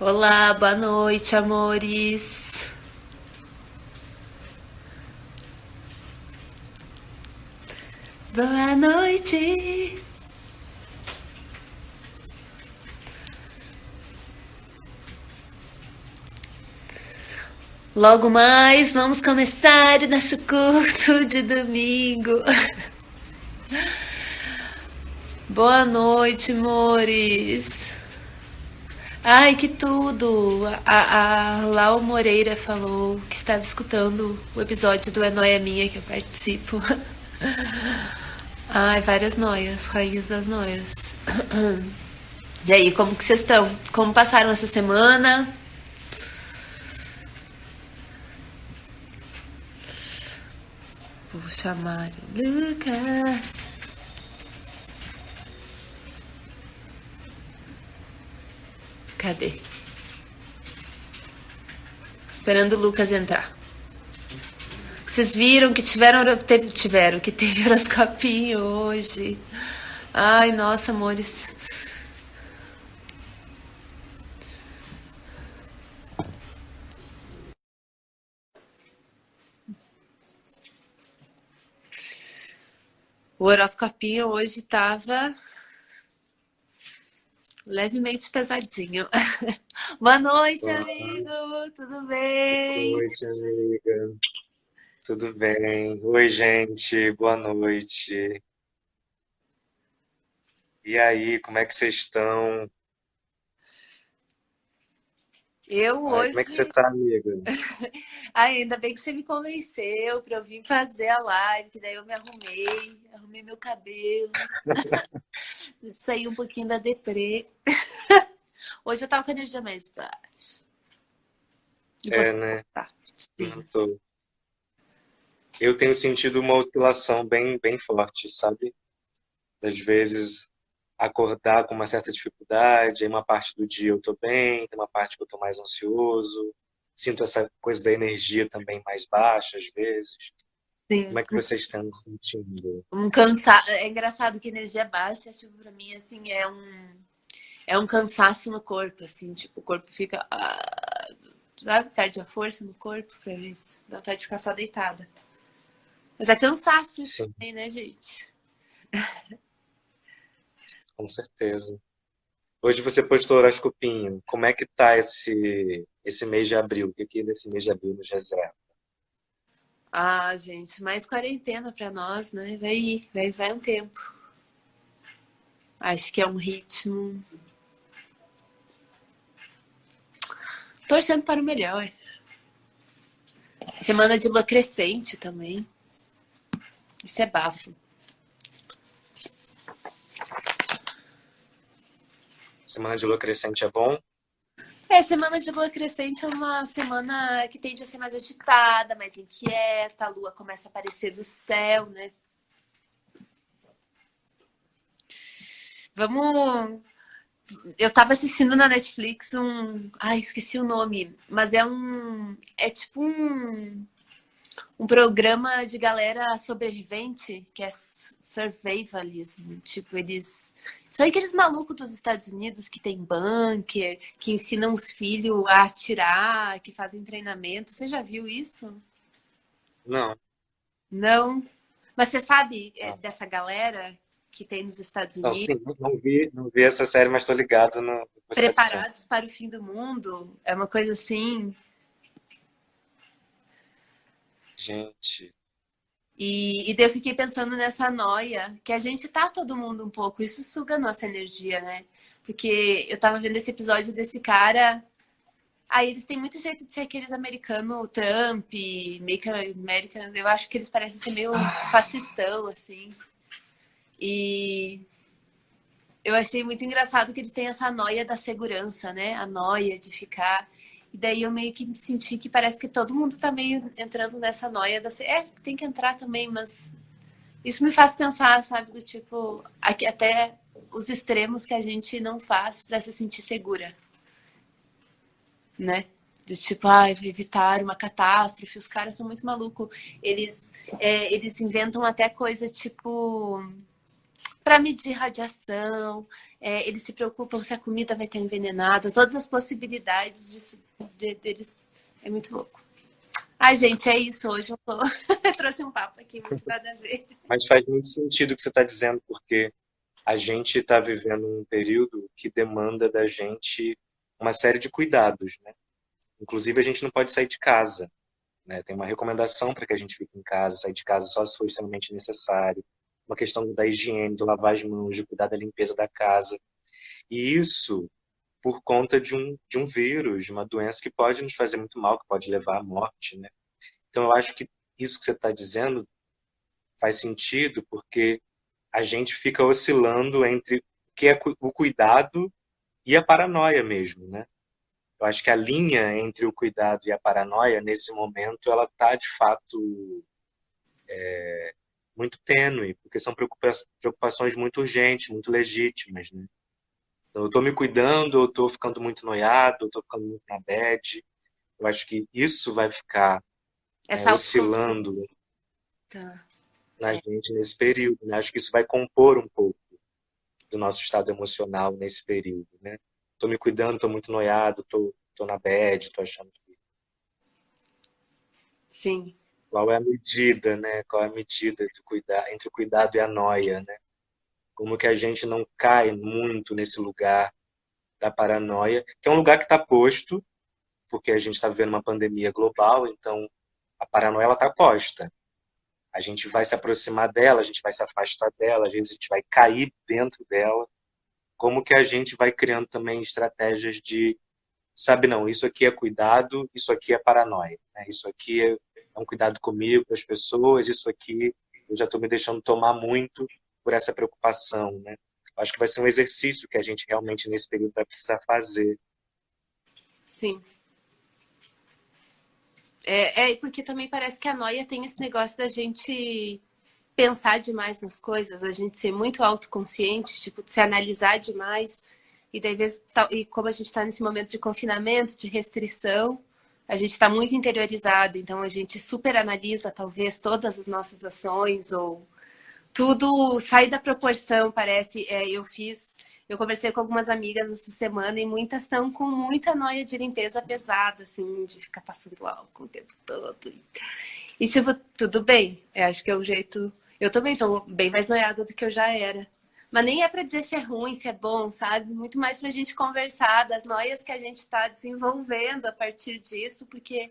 Olá, boa noite, amores. Boa noite. Logo mais vamos começar o nosso culto de domingo. Boa noite, amores. Ai, que tudo! A Lau Moreira falou que estava escutando o episódio do É Noia Minha que eu participo. Ai, várias noias, rainhas das noias. E aí, como que vocês estão? Como passaram essa semana? Vou chamar o Lucas. Cadê? Esperando o Lucas entrar. Vocês viram que teve horoscopinho hoje. Ai, nossa, amores. O horoscopinho hoje tava levemente pesadinho. Boa noite, Boa amigo. Tudo bem? noite, amiga. Tudo bem? Oi, gente. Boa noite. E aí, como é que vocês estão? Eu Ai, como é que você hoje. tá, amiga? Ai, ainda bem que você me convenceu pra eu vir fazer a live, que daí eu me arrumei meu cabelo, saí um pouquinho da deprê. Hoje eu tava com a energia mais baixa. E você É, né? tá? Não Sim. tô. Eu tenho sentido uma oscilação bem forte, sabe? Às vezes acordar com uma certa dificuldade, aí uma parte do dia eu tô bem, tem uma parte que eu tô mais ansioso. Sinto essa coisa da energia também mais baixa às vezes. Como Sim. é que vocês estão sentindo? Um cansaço. É engraçado que energia baixa, tipo, pra mim, assim, é um cansaço no corpo, assim, tipo, o corpo fica. Sabe, perde a força no corpo pra isso. Dá vontade de ficar só deitada. Mas é cansaço isso Sim, também, né, gente? com certeza. Hoje você postou horoscopinho. Como é que tá esse mês de abril? O que que nesse mês de abril nos reserva? Ah, gente, mais quarentena pra nós, né? Vai ir, vai um tempo. Acho que é um ritmo. Torcendo para o melhor. Semana de lua crescente também. Isso é bafo. Semana de lua crescente é bom? É, semana de lua crescente é uma semana que tende a ser mais agitada, mais inquieta, a lua começa a aparecer no céu, né? Vamos. Eu tava assistindo na Netflix um. Ai, esqueci o nome. Mas é um. É tipo um programa de galera sobrevivente, que é survivalismo. Tipo, eles. São aqueles malucos dos Estados Unidos que tem bunker, que ensinam os filhos a atirar, que fazem treinamento. Você já viu isso? Não, Não. Mas você sabe não. dessa galera que tem nos Estados Não, Unidos, sim, não vi essa série, mas tô ligado no que você está dizendo. preparados para o fim do mundo? É uma coisa assim. Gente, E daí eu fiquei pensando nessa noia, que a gente tá todo mundo um pouco, isso suga a nossa energia, né? Porque eu tava vendo esse episódio desse cara. Aí eles têm muito jeito de ser aqueles americanos Trump, Make American. Eu acho que eles parecem ser meio fascistão, assim. E eu achei muito engraçado que eles têm essa noia da segurança, né? A noia de ficar. E daí eu meio que senti que parece que todo mundo tá meio entrando nessa noia da. É, tem que entrar também, mas isso me faz pensar, sabe, do tipo, aqui, até os extremos que a gente não faz para se sentir segura, né? Do tipo, evitar uma catástrofe. Os caras são muito malucos. Eles inventam até coisa tipo para medir radiação, eles se preocupam se a comida vai estar envenenada, todas as possibilidades disso, deles. É muito louco. Ai, gente, é isso. Hoje eu trouxe um papo aqui, muito nada a ver. Mas faz muito sentido o que você está dizendo, porque a gente está vivendo um período que demanda da gente uma série de cuidados, né? Inclusive, a gente não pode sair de casa, né? Tem uma recomendação para que a gente fique em casa, sair de casa só se for extremamente necessário. Uma questão da higiene, do lavar as mãos, de cuidar da limpeza da casa. E isso por conta de um vírus, de uma doença que pode nos fazer muito mal, que pode levar à morte, né? Então, eu acho que isso que você está dizendo faz sentido, porque a gente fica oscilando entre o que é o cuidado e a paranoia mesmo, né? Eu acho que a linha entre o cuidado e a paranoia, nesse momento, ela está, de fato, muito tênue, porque são preocupações muito urgentes, muito legítimas, né? Então, eu estou me cuidando, eu estou ficando muito noiado, eu estou ficando muito na bad. Eu acho que isso vai ficar Essa autoconfiança. oscilando na gente nesse período, né? Acho que isso vai compor um pouco do nosso estado emocional nesse período, né? Tô me cuidando, tô muito noiado, tô na bad, tô achando que... Sim. Qual é a medida, né? Qual é a medida do cuidar, entre o cuidado e a noia, né? Como que a gente não cai muito nesse lugar da paranoia, que é um lugar que está posto, porque a gente está vivendo uma pandemia global, então a paranoia ela está posta. A gente vai se aproximar dela, a gente vai se afastar dela, às vezes a gente vai cair dentro dela. Como que a gente vai criando também estratégias de, sabe, não, isso aqui é cuidado, isso aqui é paranoia, né? Isso aqui é um cuidado comigo, com as pessoas, isso aqui eu já estou me deixando tomar muito por essa preocupação, né? Acho que vai ser um exercício que a gente realmente nesse período vai precisar fazer. Sim. Porque também parece que a noia tem esse negócio da gente pensar demais nas coisas, a gente ser muito autoconsciente, tipo, de se analisar demais. E daí, e como a gente está nesse momento de confinamento, de restrição, a gente está muito interiorizado, então a gente super analisa talvez todas as nossas ações, ou tudo sai da proporção, parece. Eu conversei com algumas amigas essa semana e muitas estão com muita noia de limpeza pesada, assim, de ficar passando álcool o tempo todo. E, tipo, tudo bem. Eu acho que é um jeito. Eu também tô bem mais noiada do que eu já era. Mas nem é pra dizer se é ruim, se é bom, sabe? Muito mais pra gente conversar das noias que a gente tá desenvolvendo a partir disso, porque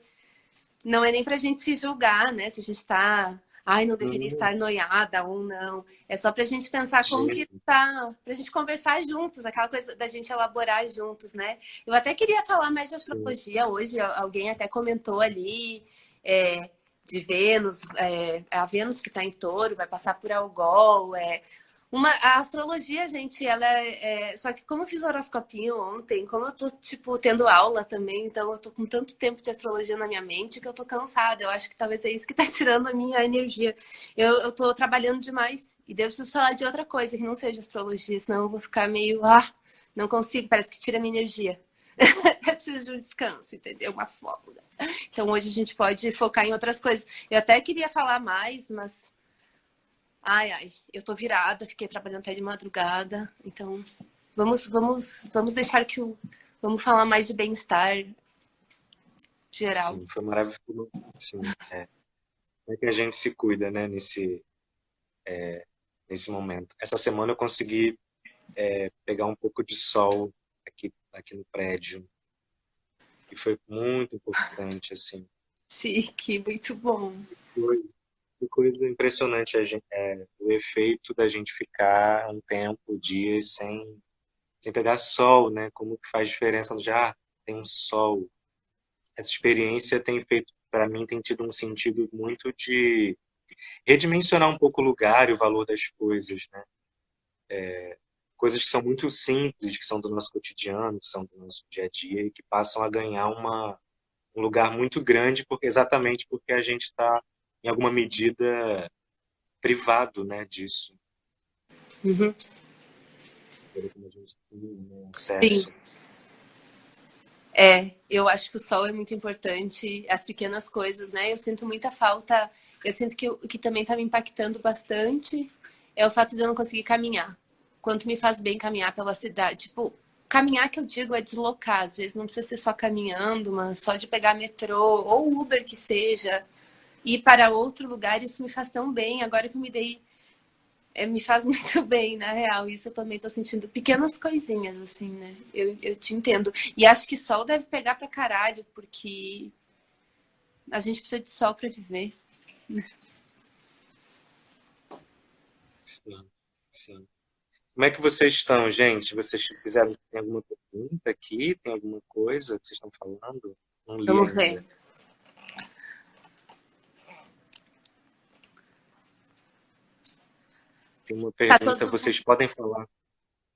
não é nem pra gente se julgar, né? Se a gente tá. Ai, não deveria estar noiada ou não. É só pra gente pensar como que tá. Pra gente conversar juntos, aquela coisa da gente elaborar juntos, né? Eu até queria falar mais de astrologia hoje. Alguém até comentou ali. De Vênus, a Vênus que está em Touro, vai passar por Algol. A astrologia, gente, ela só que como eu fiz horoscopinho ontem, como eu tô, tipo, tendo aula também, então eu tô com tanto tempo de astrologia na minha mente que eu tô cansada. Eu acho que talvez é isso que tá tirando a minha energia. Eu tô trabalhando demais. E daí eu preciso falar de outra coisa que não seja astrologia, senão eu vou ficar meio, não consigo, parece que tira a minha energia. Eu preciso de um descanso, entendeu? Uma folga. Então hoje a gente pode focar em outras coisas. Eu até queria falar mais, mas ai, eu tô virada, fiquei trabalhando até de madrugada. Então vamos deixar que vamos falar mais de bem-estar geral. Sim, foi maravilhoso. Sim, Como é que a gente se cuida, né, nesse momento? Essa semana eu consegui pegar um pouco de sol aqui no prédio. E foi muito importante, assim. Chique, muito bom. Que coisa impressionante o efeito da gente ficar um tempo, dias, sem pegar sol, né? Como que faz diferença quando já tem um sol. Essa experiência tem feito, para mim, tem tido um sentido muito de redimensionar um pouco o lugar e o valor das coisas, né? Coisas que são muito simples, que são do nosso cotidiano, que são do nosso dia a dia e que passam a ganhar um lugar muito grande, exatamente porque a gente está, em alguma medida, privado, né, disso. Uhum. Como a gente tem, né, Sim. acesso. Eu acho que o sol é muito importante, as pequenas coisas, né? Eu sinto muita falta, eu sinto que também tá me impactando bastante. é o fato de eu não conseguir caminhar. Quanto me faz bem caminhar pela cidade. Tipo, caminhar que eu digo é deslocar. Às vezes não precisa ser só caminhando, mas só de pegar metrô ou Uber que seja, ir para outro lugar, isso me faz tão bem. Agora que eu me dei, me faz muito bem, na real. Isso eu também tô sentindo pequenas coisinhas, assim, né? Eu te entendo. E acho que sol deve pegar pra caralho, porque a gente precisa de sol pra viver. Sim, sim. Como é que vocês estão, gente? Vocês fizeram, tem alguma pergunta aqui? Tem alguma coisa que vocês estão falando? Não li Vamos ver. ainda. Tem uma Tá pergunta, todo vocês podem falar.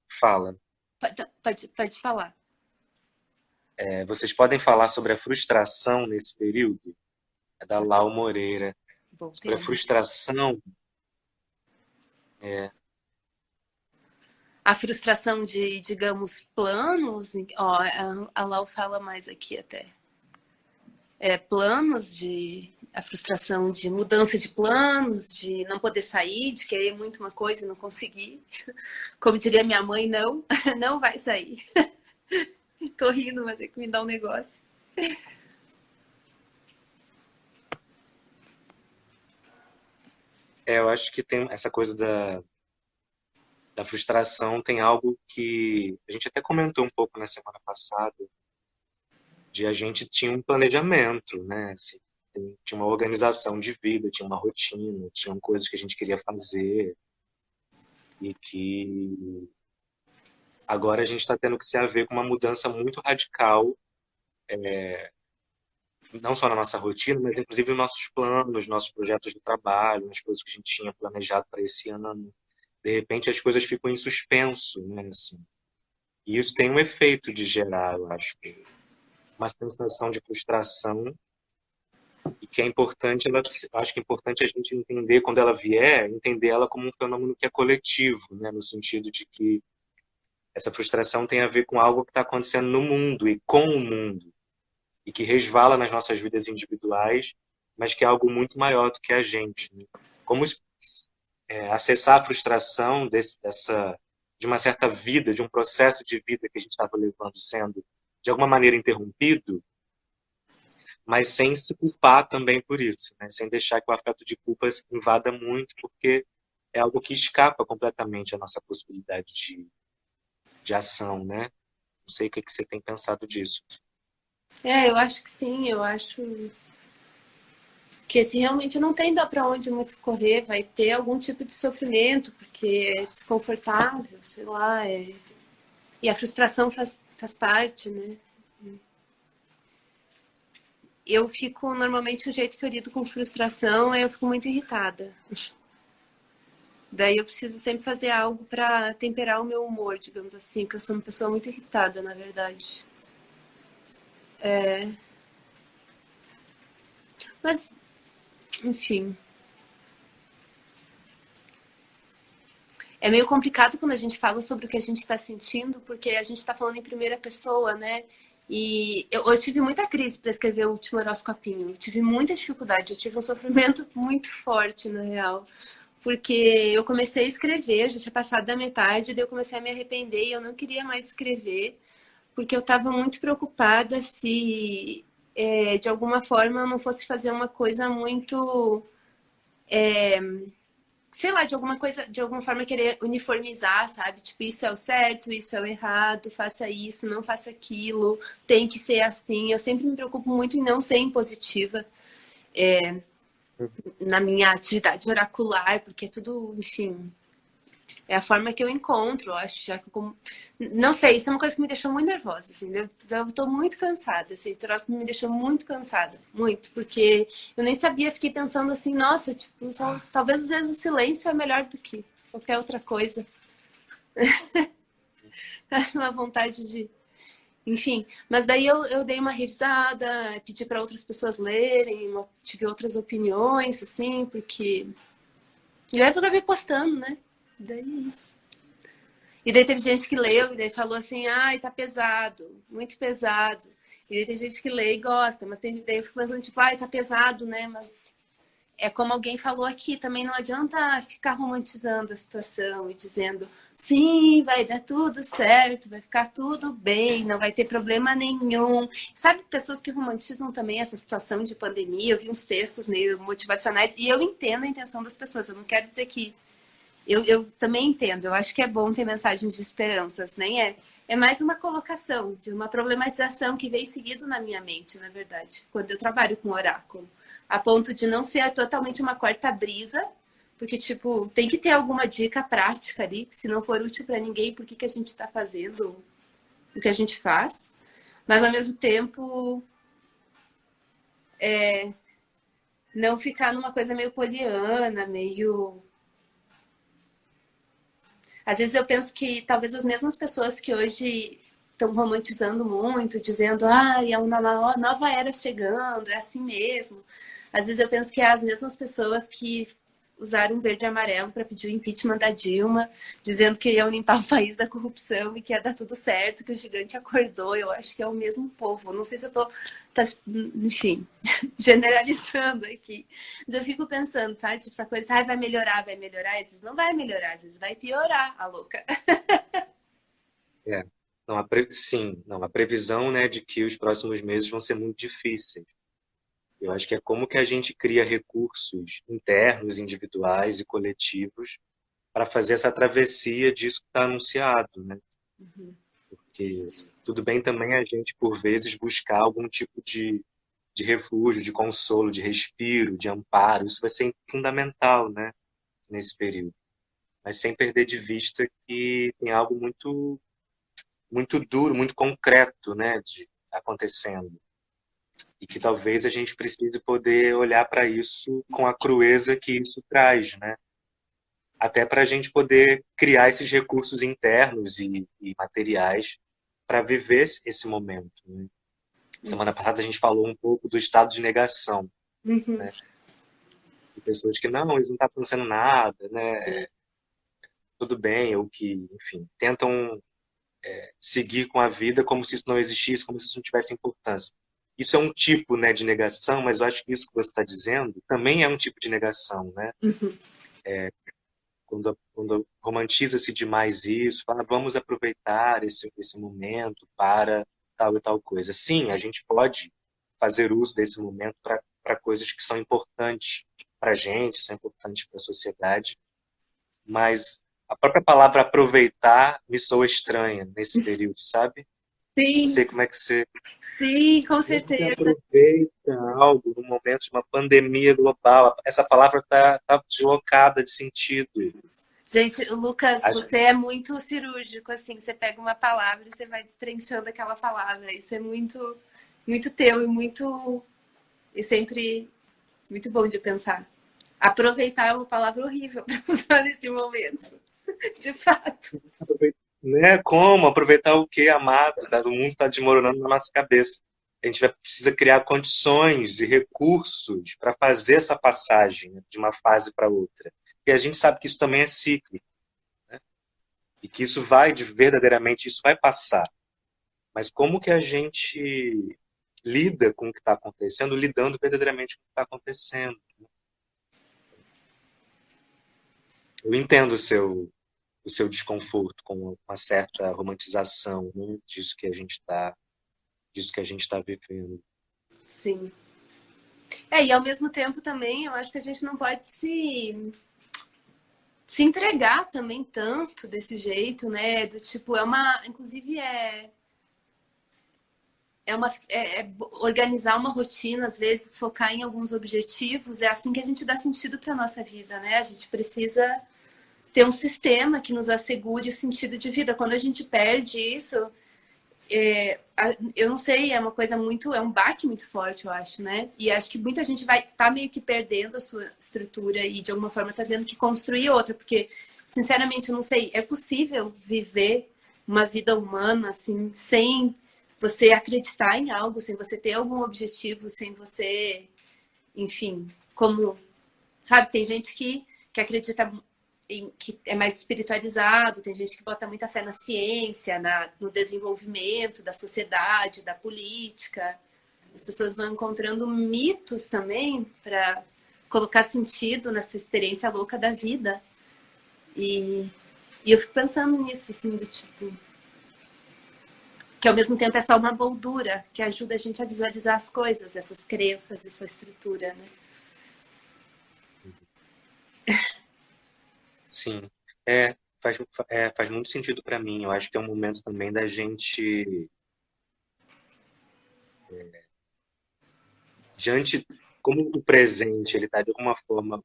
Fala. pode falar. Vocês podem falar sobre a frustração nesse período? É da Lau Moreira. Sobre a Voltei. frustração, A frustração de, digamos, planos. Ó, a Lau fala mais aqui até. Planos de. A frustração de mudança de planos, de não poder sair, de querer muito uma coisa e não conseguir. Como diria minha mãe, não, não vai sair. Tô rindo, mas é que me dá um negócio. eu acho que tem essa coisa da frustração, tem algo que a gente até comentou um pouco na semana passada, de a gente tinha um planejamento, né? Assim, tinha uma organização de vida, tinha uma rotina, tinham coisas que a gente queria fazer e que agora a gente está tendo que se haver com uma mudança muito radical, não só na nossa rotina, mas inclusive nos nossos planos, nossos projetos de trabalho, nas coisas que a gente tinha planejado para esse ano. De repente as coisas ficam em suspenso, né? Assim. E isso tem um efeito de gerar, eu acho, uma sensação de frustração e que é importante, acho que é importante a gente entender quando ela vier, entender ela como um fenômeno que é coletivo, né? No sentido de que essa frustração tem a ver com algo que está acontecendo no mundo e com o mundo e que resvala nas nossas vidas individuais, mas que é algo muito maior do que a gente. Né? Como acessar a frustração de uma certa vida, de um processo de vida que a gente estava levando sendo de alguma maneira interrompido, mas sem se culpar também por isso, né? Sem deixar que o afeto de culpa invada muito, porque é algo que escapa completamente a nossa possibilidade de ação, né? Não sei o que você tem pensado disso. Eu acho que sim, eu acho que se realmente não tem dá para onde muito correr, vai ter algum tipo de sofrimento, porque é desconfortável, sei lá, e a frustração faz parte, né? Eu fico, normalmente, o jeito que eu lido com frustração é eu fico muito irritada. Daí eu preciso sempre fazer algo para temperar o meu humor, digamos assim, porque eu sou uma pessoa muito irritada, na verdade. Mas, enfim. É meio complicado quando a gente fala sobre o que a gente está sentindo, porque a gente está falando em primeira pessoa, né? E eu tive muita crise para escrever o último horoscopinho. Eu tive muita dificuldade, eu tive um sofrimento muito forte, na real. Porque eu comecei a escrever, já tinha passado da metade, daí eu comecei a me arrepender e eu não queria mais escrever, porque eu estava muito preocupada se, de alguma forma, eu não fosse fazer uma coisa muito sei lá, de alguma coisa, de alguma forma querer uniformizar, sabe? Tipo, isso é o certo, isso é o errado, faça isso, não faça aquilo, tem que ser assim. Eu sempre me preocupo muito em não ser impositiva na minha atividade oracular, porque é tudo, enfim, é a forma que eu encontro, eu acho, já que eu como... Não sei, isso é uma coisa que me deixou muito nervosa, assim, eu tô muito cansada, esse troço me deixou muito cansada, muito, porque eu nem sabia, fiquei pensando assim, nossa, tipo, talvez às vezes o silêncio é melhor do que qualquer outra coisa. Uma vontade de... Enfim, mas daí eu dei uma revisada, pedi para outras pessoas lerem, tive outras opiniões, assim, porque... E daí eu acabei postando, né? Daí é isso. E daí teve gente que leu e daí falou assim, ai, tá pesado, muito pesado. E daí tem gente que lê e gosta, mas daí eu fico pensando, tipo, ai, tá pesado, né? Mas é como alguém falou aqui, também não adianta ficar romantizando a situação e dizendo, sim, vai dar tudo certo, vai ficar tudo bem, não vai ter problema nenhum. Sabe, pessoas que romantizam também essa situação de pandemia, eu vi uns textos meio motivacionais, e eu entendo a intenção das pessoas, eu não quero dizer que... Eu também entendo, eu acho que é bom ter mensagens de esperanças, nem é? É mais uma colocação, de uma problematização que vem seguido na minha mente, na verdade, quando eu trabalho com oráculo. A ponto de não ser totalmente uma quarta brisa, porque, tipo, tem que ter alguma dica prática ali, que se não for útil para ninguém, por que, que a gente está fazendo o que a gente faz? Mas, ao mesmo tempo, não ficar numa coisa meio poliana, meio... Às vezes eu penso que talvez as mesmas pessoas que hoje estão romantizando muito, dizendo, é uma nova era chegando, é assim mesmo. Às vezes eu penso que é as mesmas pessoas que usaram verde e amarelo para pedir o impeachment da Dilma, dizendo que iam limpar o país da corrupção e que ia dar tudo certo, que o gigante acordou. Eu acho que é o mesmo povo. Não sei se eu tô, enfim, generalizando aqui. Mas eu fico pensando, sabe? Tipo, essa coisa, vai melhorar, vai melhorar. Às vezes não vai melhorar, às vezes vai piorar, a louca. É. Não, sim, não, a previsão, né, de que os próximos meses vão ser muito difíceis. Eu acho que é como que a gente cria recursos internos, individuais e coletivos para fazer essa travessia disso que está anunciado, né? Porque tudo bem também a gente, por vezes, buscar algum tipo de refúgio, de consolo, de respiro, de amparo. Isso vai ser fundamental, né, nesse período. Mas sem perder de vista que tem algo muito, muito duro, muito concreto, né, acontecendo. E que talvez a gente precise poder olhar para isso com a crueza que isso traz, né? Até para a gente poder criar esses recursos internos e materiais para viver esse momento, né? Semana passada a gente falou um pouco do estado de negação, Uhum. né? De pessoas que não, eles não estão acontecendo nada, né? Tudo bem, ou que, enfim, tentam seguir com a vida como se isso não existisse, como se isso não tivesse importância. Isso é um tipo, né, de negação, mas eu acho que isso que você está dizendo também é um tipo de negação, né? Uhum. Quando romantiza-se demais isso, fala, vamos aproveitar esse momento para tal e tal coisa. Sim, a gente pode fazer uso desse momento para coisas que são importantes para a gente, são importantes para a sociedade, mas a própria palavra aproveitar me soa estranha nesse período, sabe? Não Sim, sei como é que você... sim, com Como é que você certeza. aproveita algo no momento de uma pandemia global? Essa palavra está deslocada de sentido. Gente, Lucas, A- você é muito cirúrgico, assim, você pega uma palavra e você vai destrinchando aquela palavra. Isso é muito, muito teu e muito, e sempre muito bom de pensar. Aproveitar é uma palavra horrível para usar nesse momento, de fato. Né? Como aproveitar o que, amado? O mundo está desmoronando na nossa cabeça. A gente precisa criar condições e recursos para fazer essa passagem, né, de uma fase para outra. E a gente sabe que isso também é cíclico, né? E que isso verdadeiramente, isso vai passar. Mas como que a gente lida com o que está acontecendo, lidando verdadeiramente com o que está acontecendo? Eu entendo o seu desconforto com uma certa romantização, né, disso que a gente está vivendo. Sim. E ao mesmo tempo também, eu acho que a gente não pode se entregar também tanto desse jeito, né? Do tipo, inclusive organizar uma rotina, às vezes focar em alguns objetivos, é assim que a gente dá sentido para nossa vida, né? A gente precisa ter um sistema que nos assegure o sentido de vida. Quando a gente perde isso, eu não sei, é um baque muito forte, eu acho, né? E acho que muita gente vai estar meio que perdendo a sua estrutura e de alguma forma tá tendo que construir outra, porque sinceramente eu não sei, é possível viver uma vida humana assim sem você acreditar em algo, sem você ter algum objetivo, sem você, enfim, como, sabe, tem gente que acredita que é mais espiritualizado, tem gente que bota muita fé na ciência, no desenvolvimento da sociedade, da política. As pessoas vão encontrando mitos também para colocar sentido nessa experiência louca da vida. E eu fico pensando nisso, assim, do tipo... Que ao mesmo tempo é só uma moldura que ajuda a gente a visualizar as coisas, essas crenças, essa estrutura, né? Sim. Faz muito sentido para mim. Eu acho que é um momento também da gente, diante, como o presente ele está de alguma forma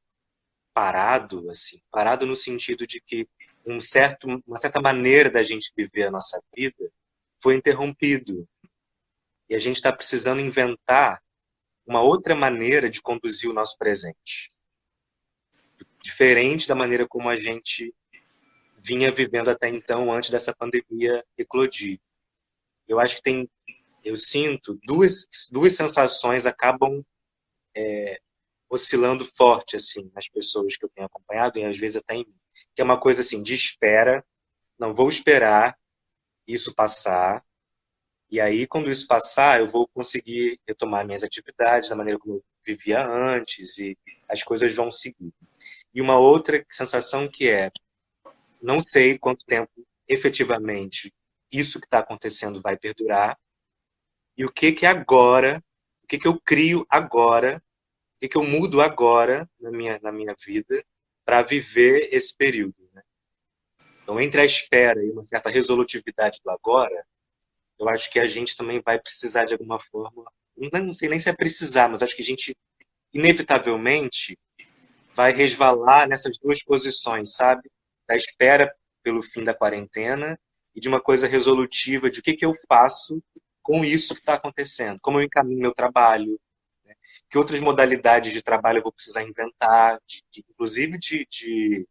parado, assim, parado no sentido de que uma certa maneira da gente viver a nossa vida foi interrompido. E a gente está precisando inventar uma outra maneira de conduzir o nosso presente, diferente da maneira como a gente vinha vivendo até então, antes dessa pandemia eclodir. Eu acho que eu sinto duas sensações acabam oscilando forte assim nas pessoas que eu tenho acompanhado e às vezes até em mim, que é uma coisa assim de espera, não vou esperar isso passar. E aí, quando isso passar, eu vou conseguir retomar minhas atividades da maneira como eu vivia antes e as coisas vão seguir. E uma outra sensação que é, não sei quanto tempo efetivamente isso que está acontecendo vai perdurar e o que que agora, o que que eu crio agora, o que que eu mudo agora na minha vida para viver esse período, né? Então, entre a espera e uma certa resolutividade do agora, eu acho que a gente também vai precisar de alguma forma, não sei nem se é precisar, mas acho que a gente inevitavelmente vai resvalar nessas duas posições, sabe? Da espera pelo fim da quarentena e de uma coisa resolutiva de o que que eu faço com isso que está acontecendo, como eu encaminho meu trabalho, né? Que outras modalidades de trabalho eu vou precisar inventar, inclusive de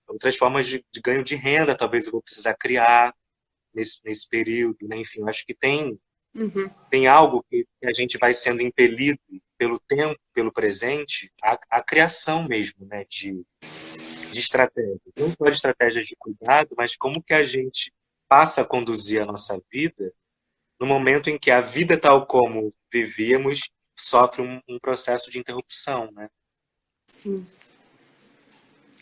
outras formas de ganho de renda, talvez eu vou precisar criar nesse período, né? Enfim, eu acho que Uhum. tem algo que a gente vai sendo impelido pelo tempo, pelo presente, a criação mesmo, né, de estratégias. Não só de estratégias de cuidado, mas como que a gente passa a conduzir a nossa vida no momento em que a vida tal como vivíamos sofre um processo de interrupção, né? Sim.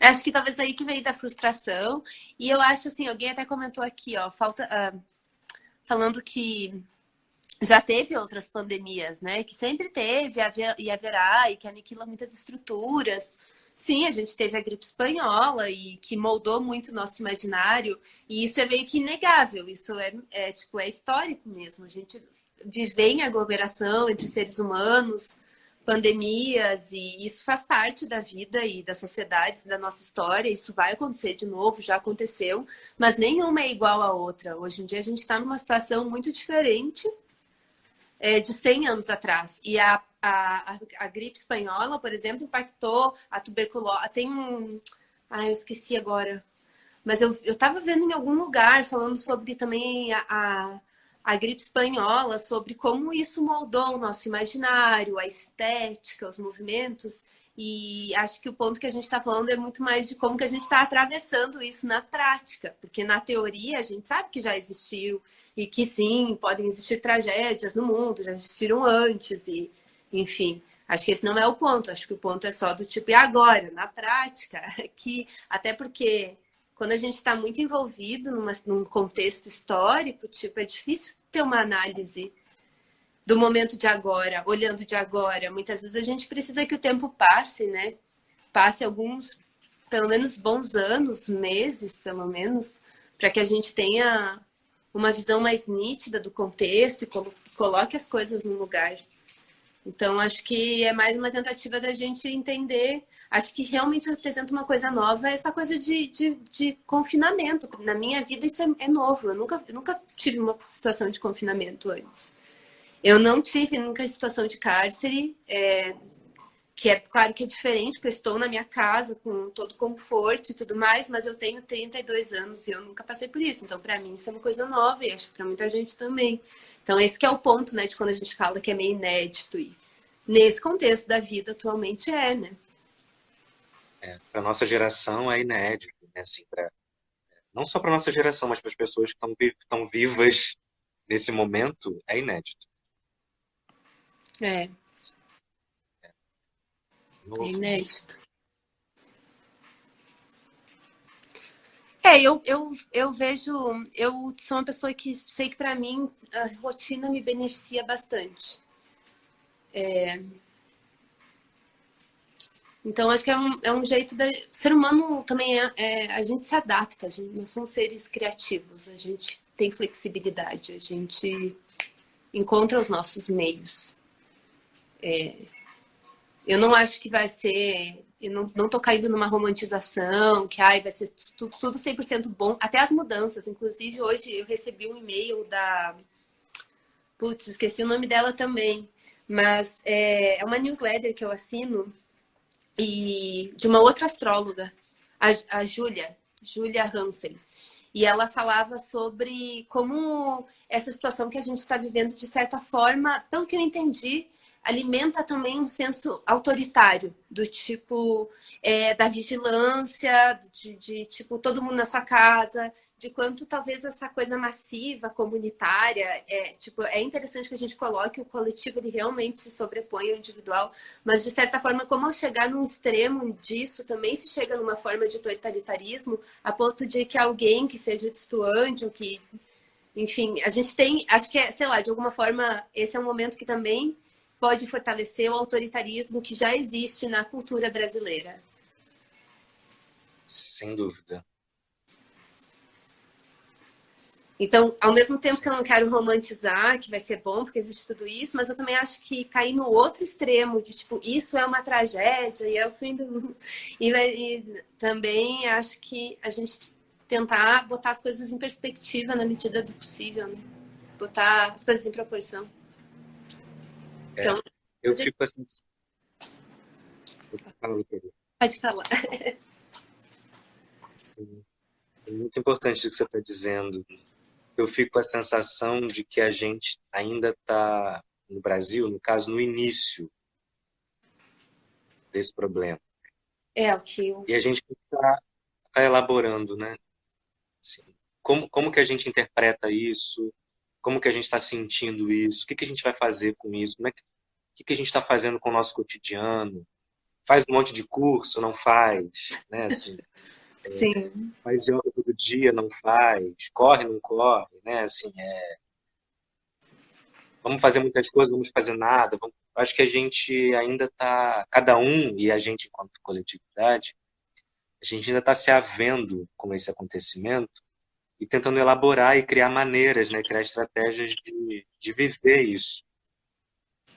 Acho que talvez aí que vem da frustração. E eu acho assim, alguém até comentou aqui, ó, falando que já teve outras pandemias, né? Que sempre teve e haverá, e que aniquila muitas estruturas. Sim, a gente teve a gripe espanhola e que moldou muito o nosso imaginário, e isso é meio que inegável, isso tipo, é histórico mesmo. A gente viver em aglomeração entre seres humanos, pandemias, e isso faz parte da vida e das sociedades, da nossa história. Isso vai acontecer de novo, já aconteceu, mas nenhuma é igual à outra. Hoje em dia a gente está numa situação muito diferente de 100 anos atrás. E a gripe espanhola, por exemplo, impactou a tuberculose. Tem um. Ah, eu esqueci agora. Mas eu estava vendo em algum lugar falando sobre também a gripe espanhola, sobre como isso moldou o nosso imaginário, a estética, os movimentos. E acho que o ponto que a gente está falando é muito mais de como que a gente está atravessando isso na prática, porque na teoria a gente sabe que já existiu e que sim, podem existir tragédias no mundo, já existiram antes e, enfim, acho que esse não é o ponto. Acho que o ponto é só do tipo, e agora, na prática, que até porque quando a gente está muito envolvido num contexto histórico, tipo, é difícil ter uma análise do momento de agora, olhando de agora. Muitas vezes a gente precisa que o tempo passe, né? Passe alguns, pelo menos, bons anos, meses, pelo menos, para que a gente tenha uma visão mais nítida do contexto e coloque as coisas no lugar. Então, acho que é mais uma tentativa da gente entender. Acho que realmente representa uma coisa nova, essa coisa de confinamento. Na minha vida, isso é novo. Eu nunca tive uma situação de confinamento antes. Eu não tive nunca situação de cárcere, que é claro que é diferente, porque eu estou na minha casa com todo conforto e tudo mais, mas eu tenho 32 anos e eu nunca passei por isso. Então, para mim, isso é uma coisa nova e acho que para muita gente também. Então, esse que é o ponto, né, de quando a gente fala que é meio inédito. E nesse contexto da vida atualmente né? Para nossa geração é inédito, né? Assim, não só para nossa geração, mas para as pessoas que estão vivas nesse momento, é inédito. É. É novo. inédito. Eu vejo, eu sou uma pessoa que sei que para mim a rotina me beneficia bastante. Então acho que é um jeito da. O ser humano também a gente se adapta, nós somos seres criativos, a gente tem flexibilidade, a gente encontra os nossos meios. Eu não acho que vai ser. Eu não tô caindo numa romantização, que vai ser tudo 100% bom. Até as mudanças. Inclusive, hoje eu recebi um e-mail da. Putz, esqueci o nome dela também. Mas é uma newsletter que eu assino e de uma outra astróloga, a Júlia Hansen. E ela falava sobre como essa situação que a gente está vivendo, de certa forma, pelo que eu entendi, alimenta também um senso autoritário, do tipo da vigilância, de tipo todo mundo na sua casa, de quanto talvez essa coisa massiva, comunitária, é interessante que a gente coloque o coletivo, ele realmente se sobrepõe ao individual, mas de certa forma, como ao chegar num extremo disso, também se chega numa forma de totalitarismo, a ponto de que alguém que seja destoante, ou que, enfim, a gente tem, acho que sei lá, de alguma forma, esse é um momento que também pode fortalecer o autoritarismo que já existe na cultura brasileira. Sem dúvida. Então, ao mesmo tempo que eu não quero romantizar, que vai ser bom porque existe tudo isso, mas eu também acho que cair no outro extremo de tipo, isso é uma tragédia e é o fim do mundo. E também acho que a gente tentar botar as coisas em perspectiva na medida do possível, né? Botar as coisas em proporção. Então, Eu fico assim. pode falar. Sim, é muito importante o que você está dizendo. Eu fico com a sensação de que a gente ainda está, no Brasil, no caso, no início desse problema. O que eu... E a gente está elaborando, né? Assim, como que a gente interpreta isso? Como que a gente está sentindo isso? O que que a gente vai fazer com isso? O que a gente está fazendo com o nosso cotidiano? Faz um monte de curso, não faz, né? Assim, Sim. faz yoga todo dia, não faz, corre, não corre, né? Assim, vamos fazer muitas coisas, vamos fazer nada. Acho que a gente ainda está, cada um, e a gente enquanto coletividade, a gente ainda está se havendo com esse acontecimento e tentando elaborar e criar maneiras, né? Criar estratégias de viver isso.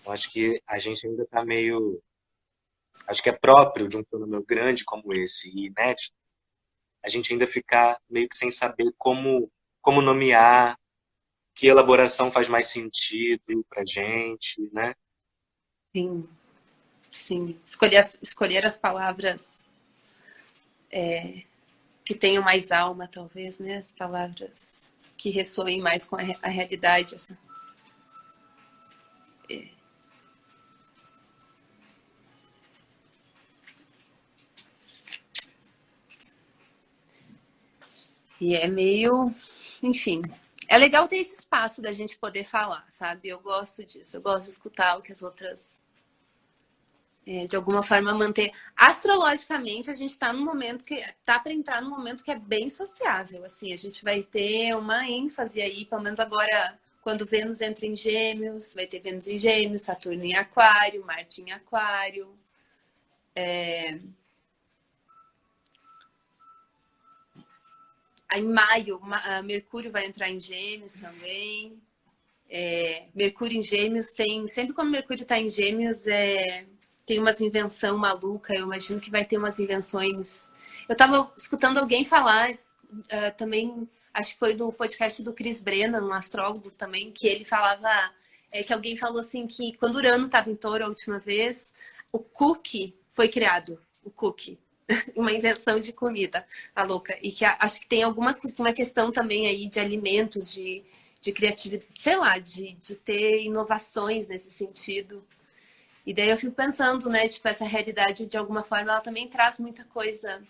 Eu acho que a gente ainda está meio. Acho que é próprio de um fenômeno grande como esse e inédito, a gente ainda ficar meio que sem saber como nomear, que elaboração faz mais sentido para gente, né? Sim. Sim. Escolher as palavras que tenham mais alma, talvez, né? As palavras que ressoem mais com a realidade. Assim. E é meio, enfim. É legal ter esse espaço da gente poder falar, sabe? Eu gosto disso. Eu gosto de escutar o que as outras, de alguma forma, manter. Astrologicamente, a gente está num momento que tá para entrar num momento que é bem sociável. Assim, a gente vai ter uma ênfase aí, pelo menos agora, quando Vênus entra em Gêmeos, vai ter Vênus em Gêmeos, Saturno em Aquário, Marte em Aquário. Aí, em maio, Mercúrio vai entrar em Gêmeos também. Mercúrio em Gêmeos tem. Sempre quando Mercúrio está em Gêmeos, tem umas invenção maluca. Eu imagino que vai ter umas invenções. Eu estava escutando alguém falar também, acho que foi do podcast do Chris Brennan, um astrólogo também, que ele falava que alguém falou assim que quando Urano estava em Touro a última vez, o cookie foi criado. O cookie. Uma invenção de comida, a louca. E que acho que tem uma questão também aí de alimentos, de criatividade, sei lá, de ter inovações nesse sentido. E daí eu fico pensando, né, tipo, essa realidade, de alguma forma, ela também traz muita coisa.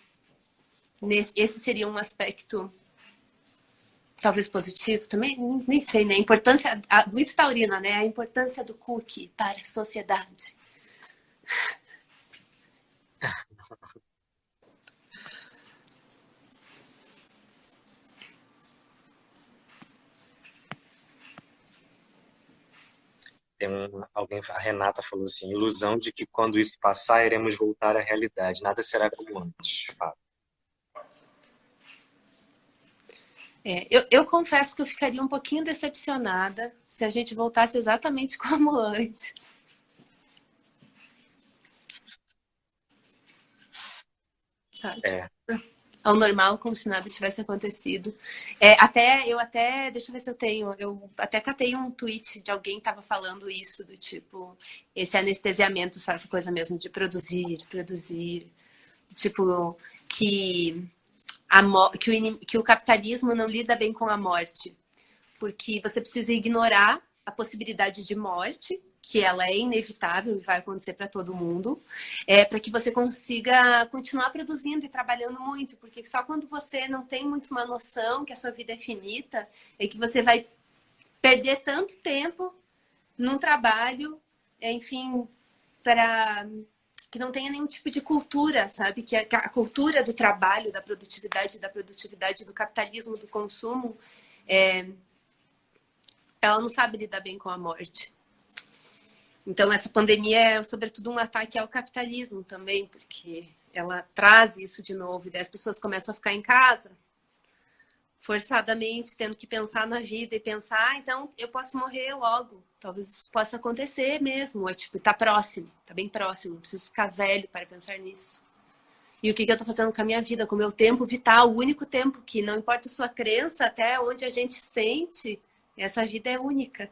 Esse seria um aspecto talvez positivo, também nem sei, né? A importância, muito taurina, né? A importância do cookie para a sociedade. Alguém, a Renata falou assim, ilusão de que quando isso passar, iremos voltar à realidade. Nada será como antes. Fala. Eu confesso que eu ficaria um pouquinho decepcionada se a gente voltasse exatamente como antes. Sabe? Ao normal, como se nada tivesse acontecido. Deixa eu ver se eu até catei um tweet de alguém que tava falando isso, do tipo, esse anestesiamento, sabe, essa coisa mesmo de produzir, tipo, que o capitalismo não lida bem com a morte, porque você precisa ignorar a possibilidade de morte, que ela é inevitável e vai acontecer para todo mundo, para que você consiga continuar produzindo e trabalhando muito, porque só quando você não tem muito uma noção que a sua vida é finita, é que você vai perder tanto tempo num trabalho, enfim, para que não tenha nenhum tipo de cultura, sabe? Que a cultura do trabalho, da produtividade do capitalismo, do consumo, ela não sabe lidar bem com a morte. Então, essa pandemia é, sobretudo, um ataque ao capitalismo também, porque ela traz isso de novo, e daí as pessoas começam a ficar em casa, forçadamente, tendo que pensar na vida e pensar, então eu posso morrer logo. Talvez isso possa acontecer mesmo, tipo, tá próximo, tá bem próximo, não preciso ficar velho para pensar nisso. E o que eu tô fazendo com a minha vida, com o meu tempo vital, o único tempo que, não importa a sua crença, até onde a gente sente, essa vida é única.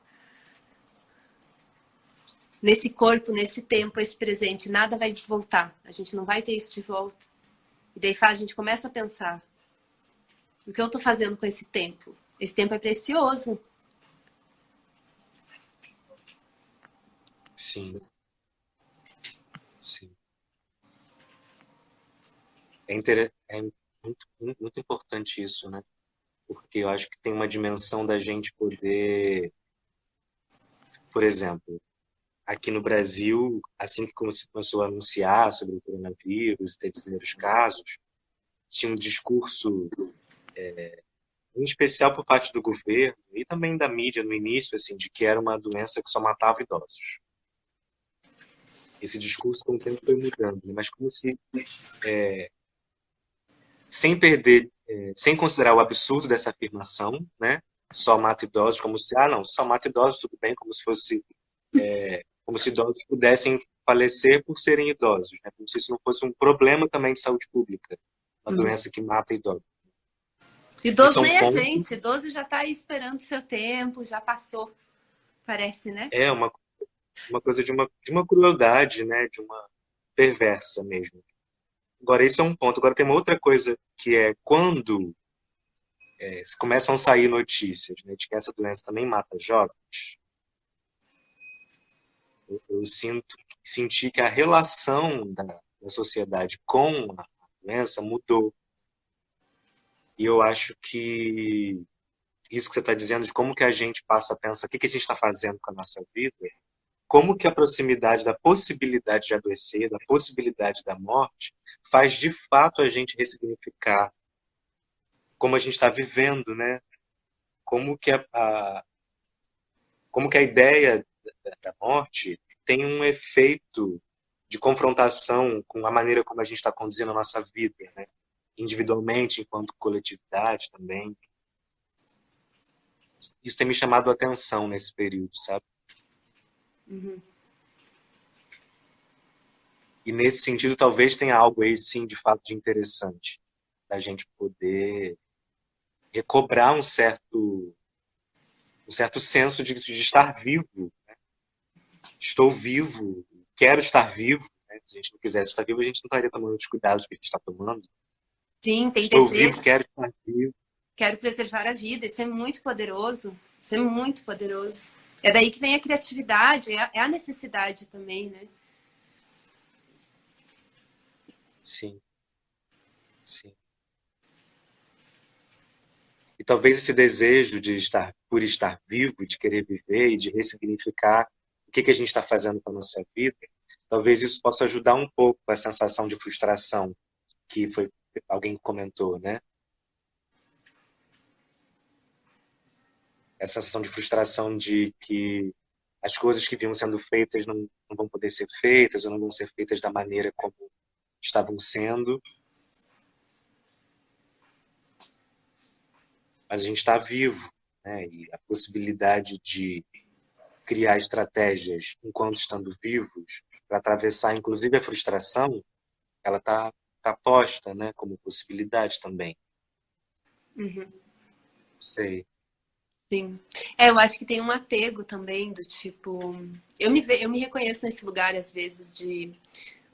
Nesse corpo, nesse tempo, esse presente, nada vai voltar. A gente não vai ter isso de volta. E daí a gente começa a pensar, o que eu estou fazendo com esse tempo? Esse tempo é precioso. Sim. Sim. É muito importante isso, né? Porque eu acho que tem uma dimensão da gente poder, por exemplo, aqui no Brasil, assim que começou a anunciar sobre o coronavírus, teve os primeiros casos, tinha um discurso, em especial por parte do governo e também da mídia no início, assim, de que era uma doença que só matava idosos. Esse discurso com o tempo foi mudando, mas como se, sem perder, sem considerar o absurdo dessa afirmação, né? Só mata idosos, como se, não, só mata idosos, tudo bem, como se fosse, como se idosos pudessem falecer por serem idosos, né? Como se isso não fosse um problema também de saúde pública, uma doença que mata idosos. Isso Idoso é um nem é ponto, gente, idoso já está aí esperando o seu tempo, já passou, parece, né? é uma coisa de uma crueldade, né? De uma perversa mesmo. Agora, isso é um ponto. Agora, tem uma outra coisa que é quando começam a sair notícias, né, de que essa doença também mata jovens, eu senti que a relação da sociedade com a doença mudou. E eu acho que isso que você está dizendo, de como que a gente passa a pensar o que a gente está fazendo com a nossa vida, como que a proximidade da possibilidade de adoecer, da possibilidade da morte, faz de fato a gente ressignificar como a gente está vivendo, né? Como que como que a ideia da morte tem um efeito de confrontação com a maneira como a gente está conduzindo a nossa vida, né? Individualmente, enquanto coletividade também. Isso tem me chamado a atenção nesse período, sabe? Uhum. E nesse sentido, talvez tenha algo aí, sim, de fato, de interessante, da gente poder recobrar um certo senso de estar vivo. Estou vivo, quero estar vivo. Né? Se a gente não quisesse estar vivo, a gente não estaria tomando os cuidados que a gente está tomando. Sim, tem Estou vivo, desejo, quero estar vivo. quero preservar a vida, isso é muito poderoso, isso é muito poderoso. É daí que vem a criatividade, é a necessidade também, né? Sim, sim. E talvez esse desejo de estar, por estar vivo, de querer viver e de ressignificar o que a gente está fazendo com a nossa vida, Talvez isso possa ajudar um pouco a sensação de frustração que foi alguém que comentou, né? Essa sensação de frustração de que as coisas que vinham sendo feitas não vão poder ser feitas ou não vão ser feitas da maneira como estavam sendo. Mas a gente está vivo, né? E a possibilidade de criar estratégias enquanto estando vivos para atravessar, inclusive, a frustração, ela tá posta, né? Como possibilidade também. Uhum. Não sei. Sim. Eu acho que tem um apego também do tipo. Eu me reconheço nesse lugar, às vezes, de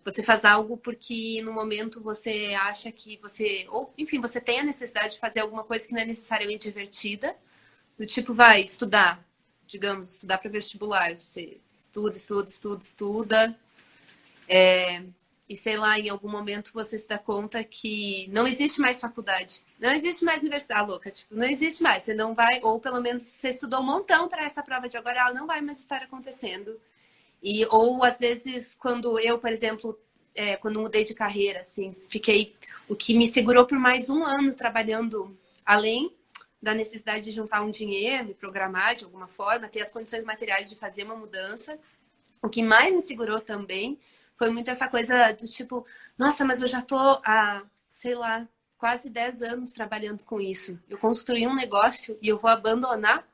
você faz algo porque no momento você acha que você. Ou, enfim, você tem a necessidade de fazer alguma coisa que não é necessariamente divertida. Do tipo, vai estudar, digamos, estudar para vestibular. Você estuda. E sei lá, em algum momento você se dá conta que não existe mais faculdade, não existe mais universidade, louca, tipo, não existe mais, você não vai, ou pelo menos você estudou um montão para essa prova de agora, ela não vai mais estar acontecendo. E ou às vezes quando eu, por exemplo, quando mudei de carreira, assim, fiquei, o que me segurou por mais um ano trabalhando além da necessidade de juntar um dinheiro, me programar de alguma forma, ter as condições materiais de fazer uma mudança. O que mais me segurou também foi muito essa coisa do tipo, nossa, mas eu já tô há, sei lá, quase 10 anos trabalhando com isso. Eu construí um negócio e eu vou abandonar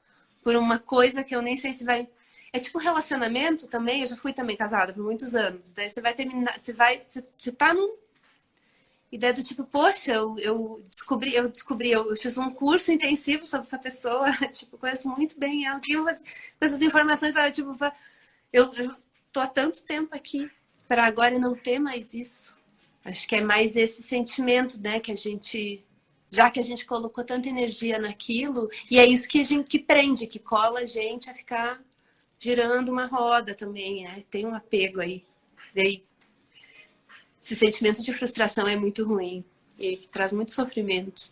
por uma coisa que eu nem sei se vai. É tipo relacionamento também, eu já fui também casada por muitos anos. Daí você vai terminar, você tá num ideia do tipo, poxa, eu fiz um curso intensivo sobre essa pessoa, tipo, conheço muito bem ela, tinha essas informações, ela, tipo, eu tô há tanto tempo aqui para agora não ter mais isso. Acho que é mais esse sentimento, né, que a gente, já que a gente colocou tanta energia naquilo, e é isso que a gente que prende, que cola a gente a ficar girando uma roda também, né? Tem um apego aí. Daí, esse sentimento de frustração é muito ruim e traz muito sofrimento.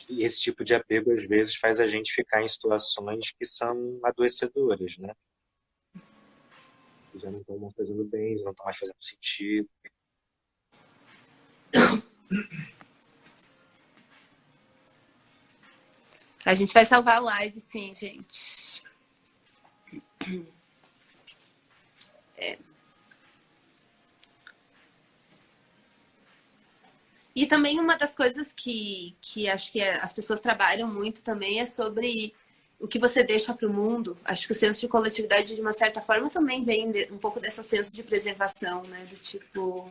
E esse tipo de apego, às vezes, faz a gente ficar em situações que são adoecedoras, né? Que já não estão mais fazendo bem, já não estão mais fazendo sentido. A gente vai salvar a live, sim, gente. E também uma das coisas que acho que as pessoas trabalham muito também é sobre o que você deixa para o mundo. Acho que o senso de coletividade, de uma certa forma, também vem um pouco dessa senso de preservação, né? Do tipo.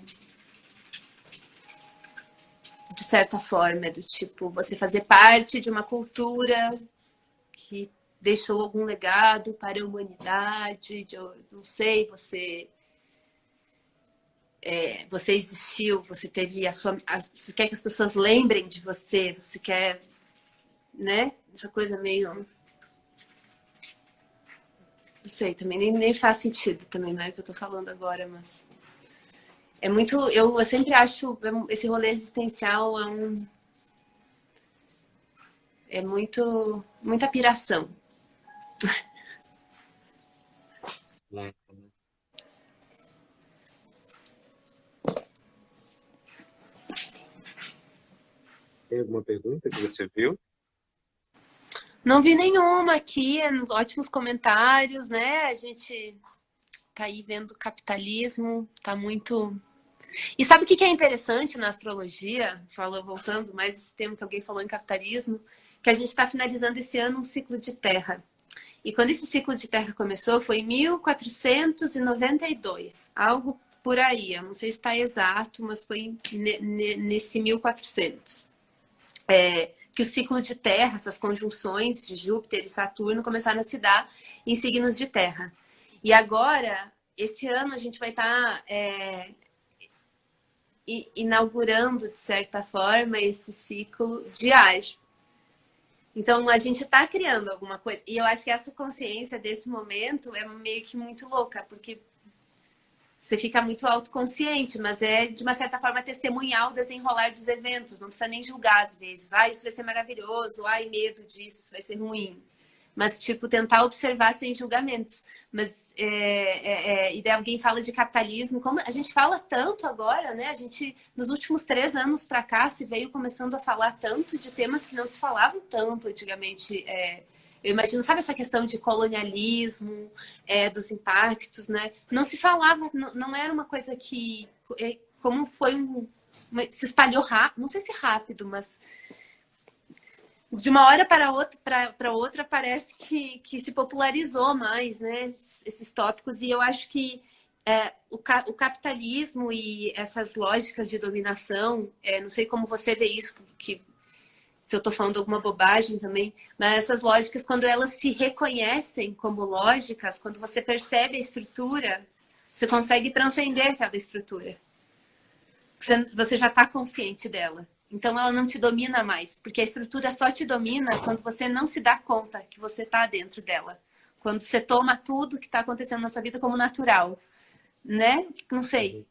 De certa forma, é do tipo você fazer parte de uma cultura que deixou algum legado para a humanidade, não sei, você existiu, você teve você quer que as pessoas lembrem de você, você quer, né? Essa coisa meio, não sei, também nem faz sentido também, não é o que eu tô falando agora, mas é muito, eu sempre acho esse rolê existencial é muita piração. Né? Tem alguma pergunta que você viu? Não vi nenhuma aqui, ótimos comentários, né? A gente tá aí vendo o capitalismo, tá muito. E sabe o que é interessante na astrologia? Voltando mais esse tema que alguém falou em capitalismo, que a gente está finalizando esse ano um ciclo de terra. E quando esse ciclo de terra começou, foi em 1492, algo por aí. Eu não sei se está exato, mas foi nesse 1400. Que o ciclo de terra, essas conjunções de Júpiter e Saturno começaram a se dar em signos de terra. E agora, esse ano, a gente vai estar inaugurando, de certa forma, esse ciclo de ar. Então, a gente está criando alguma coisa. E eu acho que essa consciência desse momento é meio que muito louca, porque você fica muito autoconsciente, mas é, de uma certa forma, testemunhar o desenrolar dos eventos. Não precisa nem julgar, às vezes. Ah, isso vai ser maravilhoso. Ai, medo disso, isso vai ser ruim. mas, tipo, tentar observar sem julgamentos. Mas, e daí alguém fala de capitalismo, como a gente fala tanto agora, né? A gente, nos últimos 3 anos para cá, se veio começando a falar tanto de temas que não se falavam tanto antigamente. Eu imagino, sabe essa questão de colonialismo, dos impactos, né? Não se falava, não era uma coisa que... Como foi se espalhou rápido, não sei se rápido, mas de uma hora para outra parece que se popularizou mais, né? Esses tópicos. E eu acho que o capitalismo e essas lógicas de dominação, não sei como você vê isso, que se eu estou falando alguma bobagem também, mas essas lógicas, quando elas se reconhecem como lógicas, quando você percebe a estrutura, você consegue transcender aquela estrutura. Você já está consciente dela. Então ela não te domina mais, porque a estrutura só te domina quando você não se dá conta que você está dentro dela. Quando você toma tudo que está acontecendo na sua vida como natural. Né? Não sei.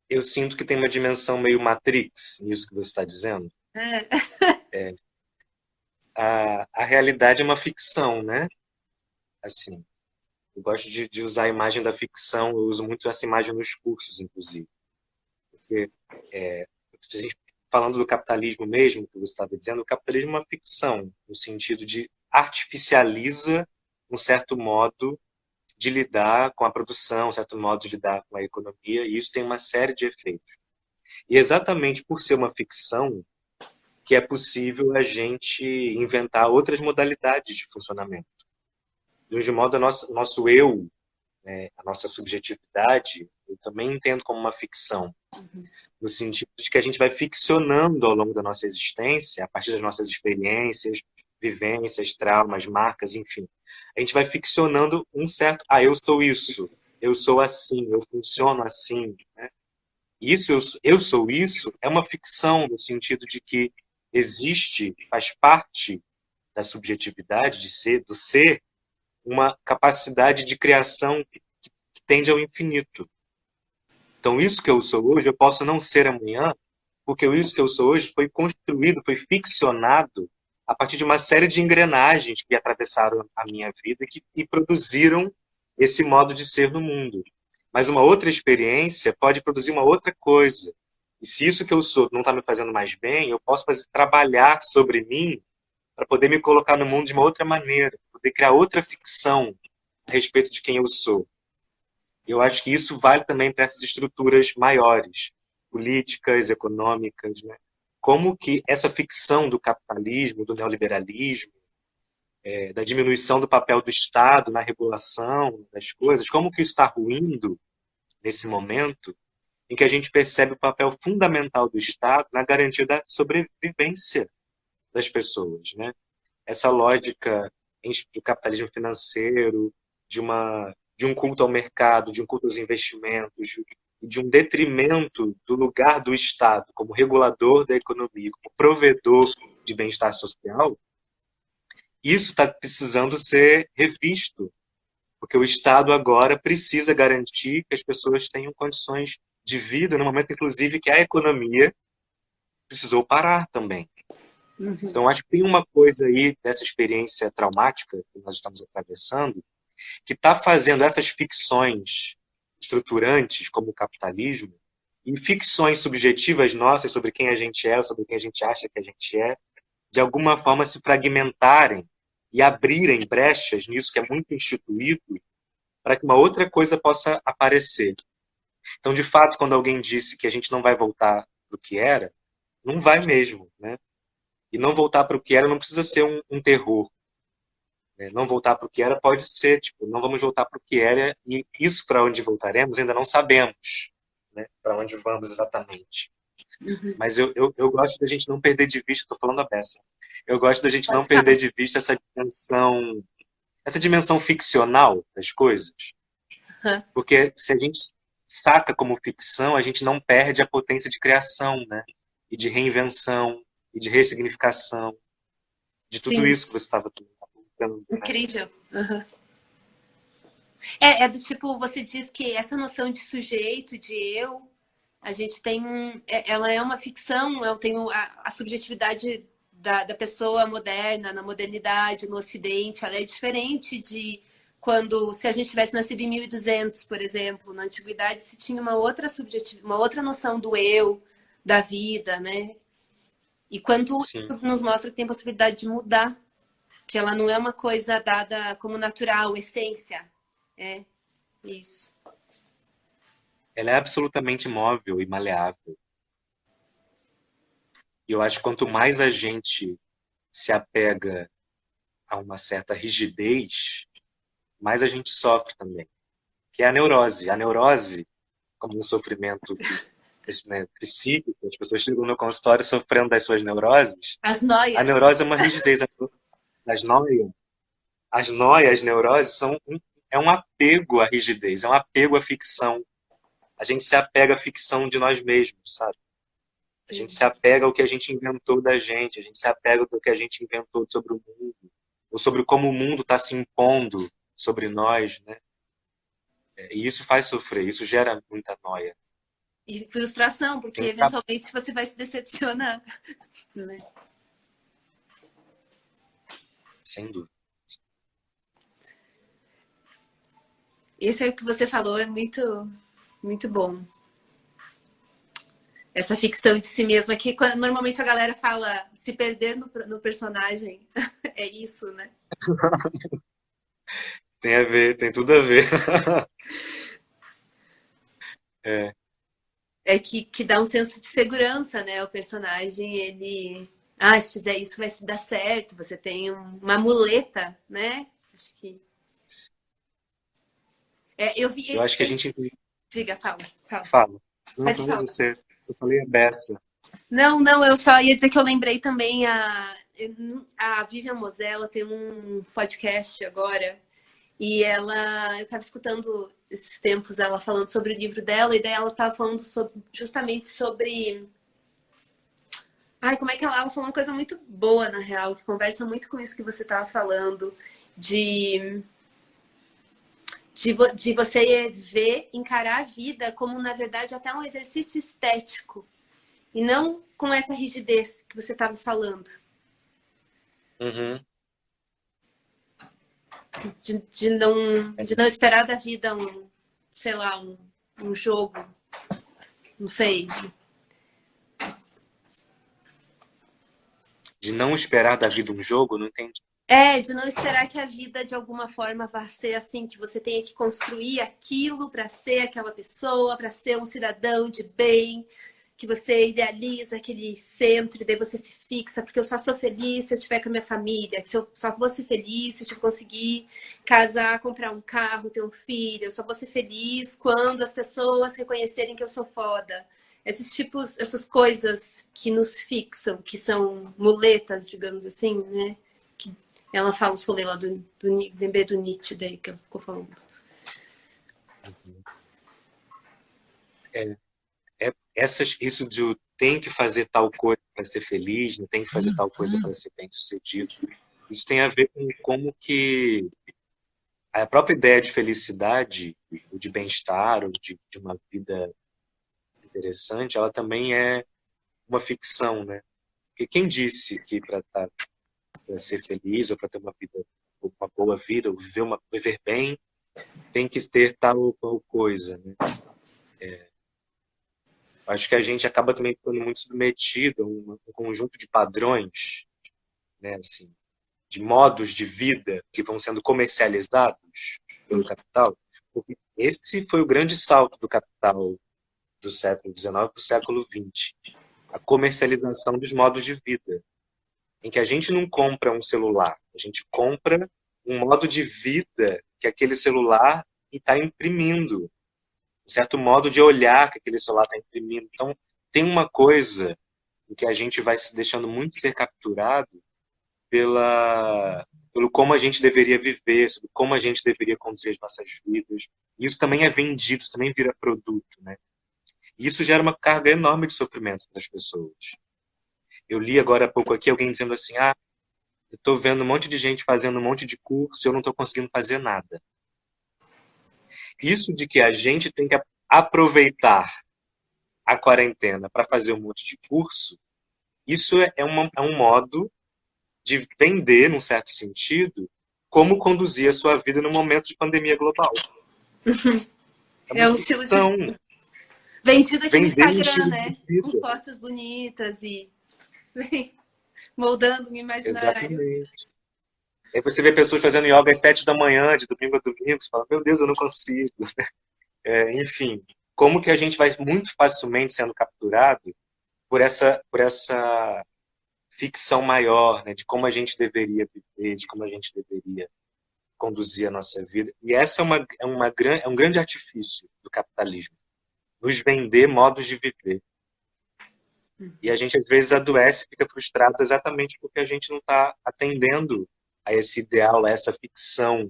Eu sinto que tem uma dimensão meio Matrix nisso que você está dizendo. A realidade é uma ficção, né? Assim, eu gosto de usar a imagem da ficção, eu uso muito essa imagem nos cursos, inclusive. Porque, falando do capitalismo mesmo, que você estava dizendo, o capitalismo é uma ficção, no sentido de artificializa um certo modo de lidar com a produção, um certo modo de lidar com a economia, e isso tem uma série de efeitos. E exatamente por ser uma ficção que é possível a gente inventar outras modalidades de funcionamento. De modo, nosso eu, né, a nossa subjetividade, eu também entendo como uma ficção, no sentido de que a gente vai ficcionando ao longo da nossa existência, a partir das nossas experiências, vivências, traumas, marcas, enfim. A gente vai ficcionando um certo, eu sou isso, eu sou assim, eu funciono assim, né? Isso, eu sou isso, é uma ficção no sentido de que existe, faz parte da subjetividade, do ser, uma capacidade de criação que tende ao infinito. Então, isso que eu sou hoje, eu posso não ser amanhã, porque isso que eu sou hoje foi construído, foi ficcionado a partir de uma série de engrenagens que atravessaram a minha vida e produziram esse modo de ser no mundo. Mas uma outra experiência pode produzir uma outra coisa. E se isso que eu sou não está me fazendo mais bem, eu posso trabalhar sobre mim para poder me colocar no mundo de uma outra maneira, poder criar outra ficção a respeito de quem eu sou. Eu acho que isso vale também para essas estruturas maiores, políticas, econômicas, né? Como que essa ficção do capitalismo, do neoliberalismo, da diminuição do papel do Estado na regulação das coisas, como que isso está ruindo nesse momento em que a gente percebe o papel fundamental do Estado na garantia da sobrevivência das pessoas, né? Essa lógica do capitalismo financeiro, de um culto ao mercado, de um culto aos investimentos, de um detrimento do lugar do Estado como regulador da economia, como provedor de bem-estar social, isso está precisando ser revisto, porque o Estado agora precisa garantir que as pessoas tenham condições de vida, no momento, inclusive, que a economia precisou parar também. Então, acho que tem uma coisa aí dessa experiência traumática que nós estamos atravessando, que está fazendo essas ficções estruturantes, como o capitalismo, e ficções subjetivas nossas sobre quem a gente é, sobre quem a gente acha que a gente é, de alguma forma se fragmentarem e abrirem brechas nisso que é muito instituído, para que uma outra coisa possa aparecer. Então, de fato, quando alguém disse que a gente não vai voltar para o que era, não vai mesmo, né? E não voltar para o que era não precisa ser um terror. Né? Não voltar para o que era pode ser, tipo, não vamos voltar para o que era, e isso para onde voltaremos ainda não sabemos, né? Para onde vamos exatamente. Mas eu gosto da gente não perder de vista, estou falando a beça, eu gosto da gente não perder de vista essa dimensão ficcional das coisas. Porque se a gente saca como ficção, a gente não perde a potência de criação, né? E de reinvenção, e de ressignificação, de tudo isso que você estava apontando. Incrível. Do tipo, você diz que essa noção de sujeito, de eu, a gente tem ela é uma ficção, eu tenho a subjetividade da pessoa moderna, na modernidade, no Ocidente, ela é diferente de quando, se a gente tivesse nascido em 1200, por exemplo, na antiguidade se tinha uma outra uma outra noção do eu, da vida, né? E quanto Sim. isso nos mostra que tem possibilidade de mudar, que ela não é uma coisa dada como natural, essência. É isso. Ela é absolutamente móvel e maleável. E eu acho que quanto mais a gente se apega a uma certa rigidez, mais a gente sofre também. Que é a neurose. A neurose, como um sofrimento que, né, psíquico, as pessoas chegam no consultório sofrendo das suas neuroses. As A noias. neurose é uma rigidez. As noias, as neuroses é um apego à rigidez, é um apego à ficção. A gente se apega à ficção de nós mesmos, sabe? A gente Sim. se apega ao que a gente inventou da gente, a gente se apega ao que a gente inventou sobre o mundo, ou sobre como o mundo está se impondo sobre nós, né? E isso faz sofrer, isso gera muita noia. E frustração, porque Tem um eventualmente você vai se decepcionar. Né? sem dúvida. Isso é o que você falou, é muito, muito bom. Essa ficção de si mesma, que normalmente a galera fala se perder no personagem. É isso, né? Tem a ver, tem tudo a ver. É, É que dá um senso de segurança, né? O personagem, ele. Ah, se fizer isso vai dar certo. Você tem uma muleta, né? Acho que. Eu eu vi. acho que a gente Diga, fala, fala. fala. Não, Pode falei falar. você. Eu falei a beça. Não, não, eu só ia dizer que eu lembrei também a Vivian Mosella tem um podcast agora e eu estava escutando esses tempos ela falando sobre o livro dela e daí ela estava falando justamente sobre, ai, como é que ela falou uma coisa muito boa na real, que conversa muito com isso que você estava falando de de você ver, encarar a vida como na verdade até um exercício estético. E não com essa rigidez que você estava falando. Uhum. De não esperar da vida sei lá, um jogo. Não sei. De não esperar da vida um jogo, não entendi. De não esperar que a vida de alguma forma vá ser assim, que você tenha que construir aquilo para ser aquela pessoa, para ser um cidadão de bem, que você idealiza aquele centro e daí você se fixa, porque eu só sou feliz se eu estiver com a minha família, que eu só vou ser feliz se eu conseguir casar, comprar um carro, ter um filho, eu só vou ser feliz quando as pessoas reconhecerem que eu sou foda. Esses tipos, essas coisas que nos fixam, que são muletas, digamos assim, né? Que ela fala os rolês lá lembrei do Nietzsche daí que ela ficou falando. É, isso de tem que fazer tal coisa para ser feliz, não tem que fazer tal coisa para ser bem-sucedido. Isso tem a ver com como que a própria ideia de felicidade, ou de bem-estar, ou de uma vida interessante, ela também é uma ficção, né? Porque quem disse que para ser feliz ou para ter uma boa vida, ou viver bem, tem que ter tal ou qual coisa, né? Acho que a gente acaba também ficando muito submetido a um conjunto de padrões, né, assim, de modos de vida que vão sendo comercializados pelo capital, porque esse foi o grande salto do capital do século XIX para o século XX, a comercialização dos modos de vida, em que a gente não compra um celular, a gente compra um modo de vida que aquele celular está imprimindo, um certo modo de olhar que aquele celular está imprimindo. Então, tem uma coisa em que a gente vai se deixando muito ser capturado pelo como a gente deveria viver, sobre como a gente deveria conduzir as nossas vidas. E isso também é vendido, isso também vira produto, né? E isso gera uma carga enorme de sofrimento das pessoas. Eu li agora há pouco aqui alguém dizendo assim, eu estou vendo um monte de gente fazendo um monte de curso e eu não estou conseguindo fazer nada. Isso de que a gente tem que aproveitar a quarentena para fazer um monte de curso, Isso é um modo de vender, num certo sentido, como conduzir a sua vida no momento de pandemia global. É uma É um estilo de ficção. vendido aqui no Vender um Instagram, estilo de né? Com vida. fotos bonitas e moldando um imaginário. Exatamente. Aí você vê pessoas fazendo yoga às 7 da manhã, de domingo a domingo, você fala, meu Deus, eu não consigo. Enfim, como que a gente vai muito facilmente sendo capturado por essa ficção maior, né, de como a gente deveria viver, de como a gente deveria conduzir a nossa vida. E essa é um grande artifício do capitalismo, nos vender modos de viver. E a gente, às vezes, adoece, fica frustrado exatamente porque a gente não está atendendo a esse ideal, a essa ficção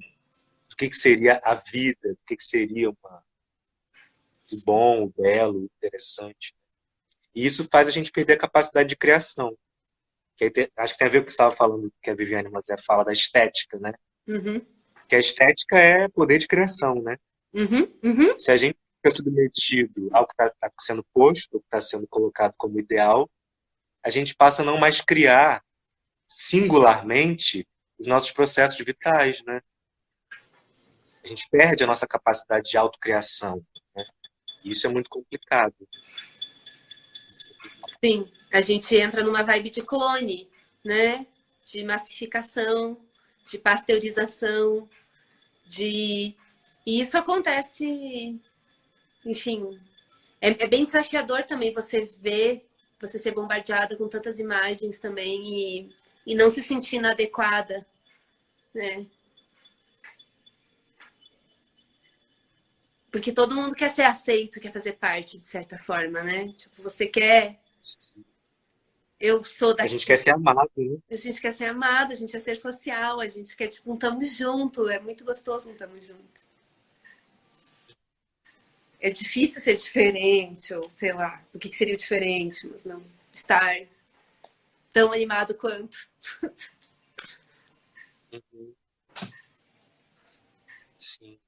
do que seria a vida, do que seria o bom, o belo, o interessante. E isso faz a gente perder a capacidade de criação. Acho que tem a ver com o que você estava falando, que a Viviane Mazé fala da estética, né? Uhum, Que a estética é poder de criação, né? uhum, uhum. Se a gente fica submetido ao que está sendo posto, ao que está sendo colocado como ideal, a gente passa a não mais criar singularmente os nossos processos vitais, né? A gente perde a nossa capacidade de autocriação, né? E isso é muito complicado. Sim, a gente entra numa vibe de clone, né? De massificação, de pasteurização, de. E isso acontece, enfim. É bem desafiador também você ver, você ser bombardeada com tantas imagens também e não se sentir inadequada, né? Porque todo mundo quer ser aceito, quer fazer parte, de certa forma, né? Tipo, você quer. Eu sou A gente quer daqui. ser amado, né? A gente quer ser amado, a gente quer ser social, a gente quer, tipo, um tamo junto. É muito gostoso um tamo junto. É difícil ser diferente, ou sei lá, o que seria o diferente, mas não estar tão animado quanto. Uhum. Sim.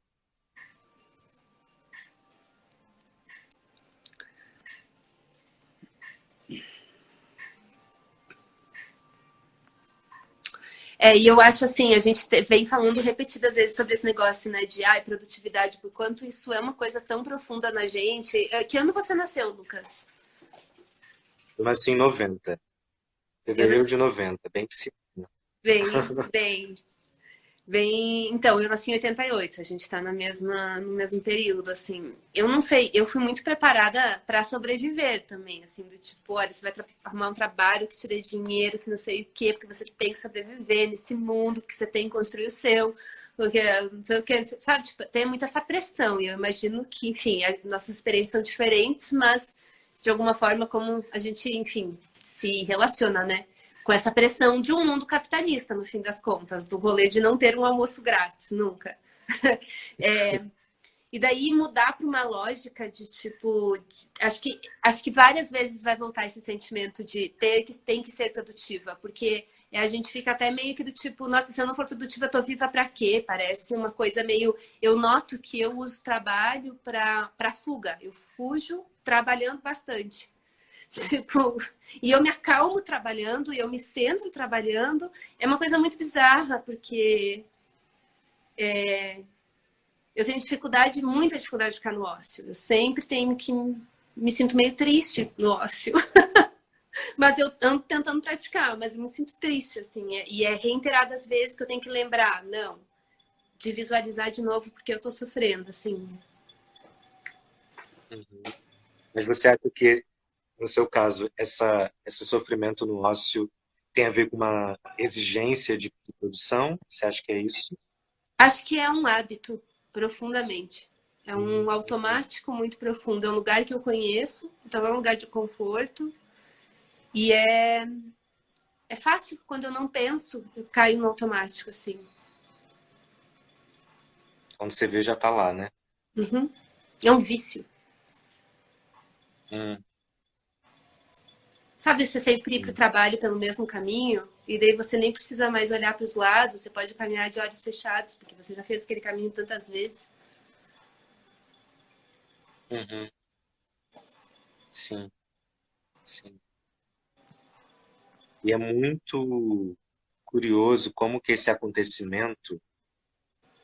E eu acho assim, a gente vem falando repetidas vezes sobre esse negócio, né, de produtividade, por quanto isso é uma coisa tão profunda na gente. Que ano você nasceu, Lucas? Eu nasci em 90. Eu Fevereiro nasci de 90, bem piscina. bem, bem. Bem, então, eu nasci em 88, a gente tá no mesmo período, assim. Eu não sei, eu fui muito preparada para sobreviver também, assim, do tipo, olha, você vai arrumar um trabalho que te dê dinheiro, que não sei o quê, porque você tem que sobreviver nesse mundo, porque você tem que construir o seu, porque não sei o quê, sabe? Tipo, tem muita essa pressão, e eu imagino que, enfim, nossas experiências são diferentes, mas de alguma forma, como a gente, enfim, se relaciona, né? Com essa pressão de um mundo capitalista, no fim das contas, do rolê de não ter um almoço grátis, nunca. É, e daí mudar para uma lógica de tipo, acho que várias vezes vai voltar esse sentimento de tem que ser produtiva, porque a gente fica até meio que do tipo, nossa, se eu não for produtiva, eu tô viva para quê? Parece uma coisa meio, eu noto que eu uso trabalho para fuga, eu fujo trabalhando bastante. Tipo, e eu me acalmo trabalhando, e eu me centro trabalhando. É uma coisa muito bizarra, porque eu tenho dificuldade, muita dificuldade de ficar no ócio. Eu sempre tenho que me sinto meio triste no ócio. Mas eu ando tentando praticar, mas eu me sinto triste, assim. E é reiteradas vezes que eu tenho que lembrar, não, de visualizar de novo porque eu tô sofrendo, assim. Uhum. Mas você acha que, no seu caso, esse sofrimento no ócio tem a ver com uma exigência de produção? Você acha que é isso? Acho que é um hábito, profundamente. É um Uhum. automático muito profundo. É um lugar que eu conheço, então é um lugar de conforto. E é fácil, quando eu não penso, eu caio no automático, assim. Quando você vê, já tá lá, né? Uhum. É um vício. Hum, Sabe, você sempre ir para o sim. trabalho pelo mesmo caminho, e daí você nem precisa mais olhar para os lados, você pode caminhar de olhos fechados, porque você já fez aquele caminho tantas vezes. Uhum. Sim, sim. E é muito curioso como que esse acontecimento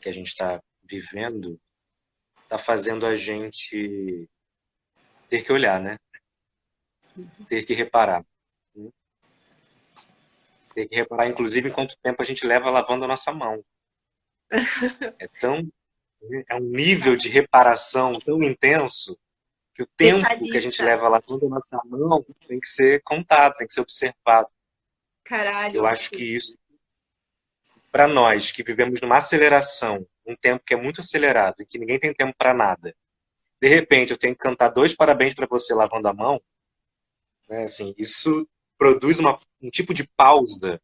que a gente está vivendo está fazendo a gente ter que olhar, né? Ter que reparar. Né? Ter que reparar, inclusive, em quanto tempo a gente leva lavando a nossa mão. É tão, é um nível de reparação tão intenso que o tempo que a gente Detalhista. leva lavando a nossa mão tem que ser contado, tem que ser observado. Caralho, Eu acho que assim. isso, para nós que vivemos numa aceleração, um tempo que é muito acelerado e que ninguém tem tempo para nada, de repente eu tenho que cantar dois parabéns para você lavando a mão, né? Assim, isso produz um tipo de pausa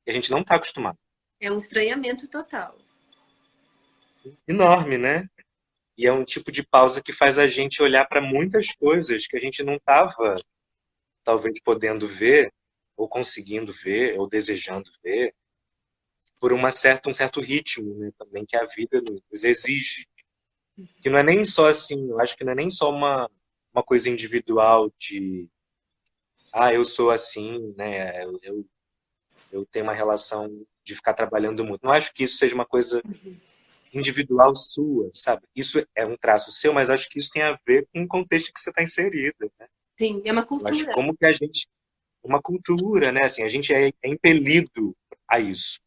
que a gente não está acostumado. É um estranhamento total. Enorme, né? E é um tipo de pausa que faz a gente olhar para muitas coisas que a gente não estava, talvez, podendo ver, ou conseguindo ver, ou desejando ver, por um certo ritmo, né, também que a vida nos exige. Que não é nem só assim, eu acho que não é nem só uma coisa individual de, eu sou assim, né, eu tenho uma relação de ficar trabalhando muito. Não acho que isso seja uma coisa individual sua, sabe? Isso é um traço seu, mas acho que isso tem a ver com o contexto que você está inserida, né? Sim, é uma Eu acho que cultura. como que a gente, uma cultura, né? Assim, a gente é impelido a isso.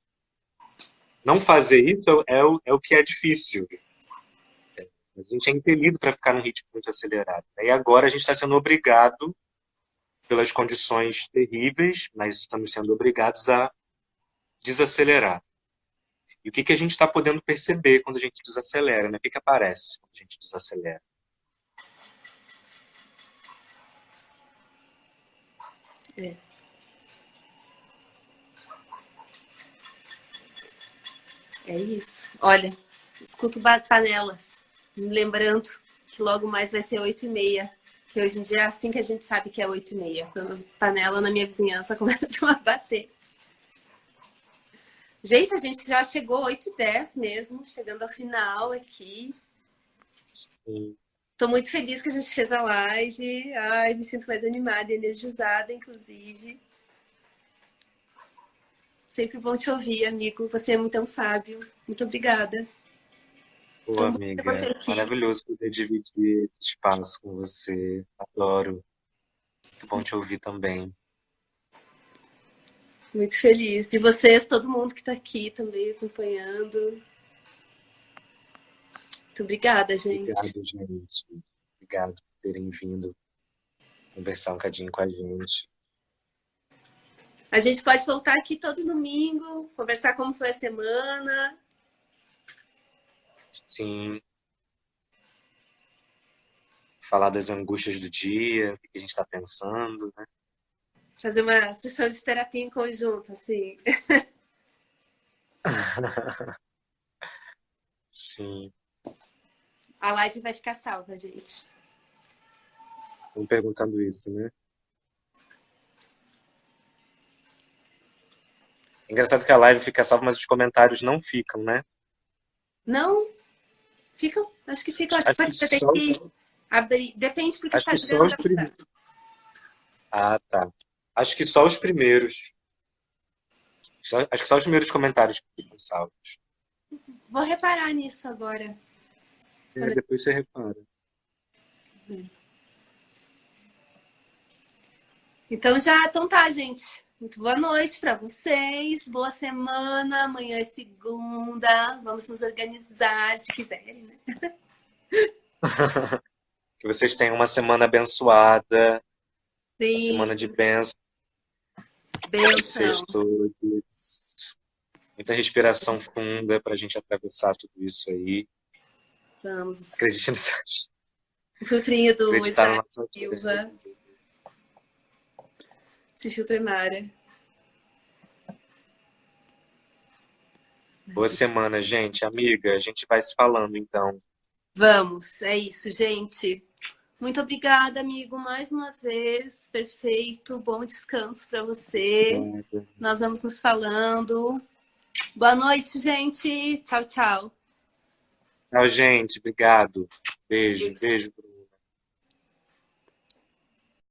Não fazer isso é o que é difícil. A gente é impelido para ficar num ritmo muito acelerado. E agora a gente está sendo obrigado, pelas condições terríveis, mas estamos sendo obrigados a desacelerar. E o que a gente está podendo perceber quando a gente desacelera, né? O que aparece quando a gente desacelera? É. É isso. Olha, escuto panelas, me lembrando que logo mais vai ser 8h30. Que hoje em dia é assim que a gente sabe que é 8h30. Quando as panelas na minha vizinhança começam a bater. Gente, a gente já chegou 8h10 mesmo, chegando ao final aqui. Sim. Tô muito feliz que a gente fez a live. Ai, me sinto mais animada e energizada, inclusive. Sempre bom te ouvir, amigo. Você é muito tão sábio. Muito obrigada. Pô, Tão bom ter você amiga, aqui. maravilhoso poder dividir esse espaço com você. Adoro. Muito bom te ouvir também. Muito feliz. E vocês, todo mundo que está aqui também acompanhando. Muito obrigada, gente. Obrigado, gente. Obrigado por terem vindo conversar um cadinho com a gente. A gente pode voltar aqui todo domingo, conversar como foi a semana. Sim, falar das angústias do dia, o que a gente está pensando, né? Fazer uma sessão de terapia em conjunto, assim. Sim. A live vai ficar salva, gente. Estão perguntando isso, né? É engraçado que a live fica salva, mas os comentários não ficam, né? Não? Ficam? Acho que ficam. Acho Acho que que você tem só, que abrir. Depende porque o acho que só Instagram os adapta. primeiros. Ah, tá. Acho que só os primeiros. Acho que só os primeiros comentários que ficam salvos. Vou reparar nisso agora. Depois você repara. Então tá, gente. Muito boa noite para vocês. Boa semana. Amanhã é segunda. Vamos nos organizar, se quiserem, né? Que vocês tenham uma semana abençoada, uma Sim, semana de bênção para vocês benção. todos. Muita respiração funda para a gente atravessar tudo isso aí. Vamos. Acredite nisso. O filtrinho do Acreditar na Isaac nossa Silva. força. Se filtra Mara. Boa semana, gente. Amiga, a gente vai se falando então. Vamos, é isso, gente. Muito obrigada, amigo, mais uma vez. Perfeito. Bom descanso para você. Obrigada. Nós vamos nos falando. Boa noite, gente. Tchau, tchau. Tchau, gente. Obrigado. Beijo, beijo.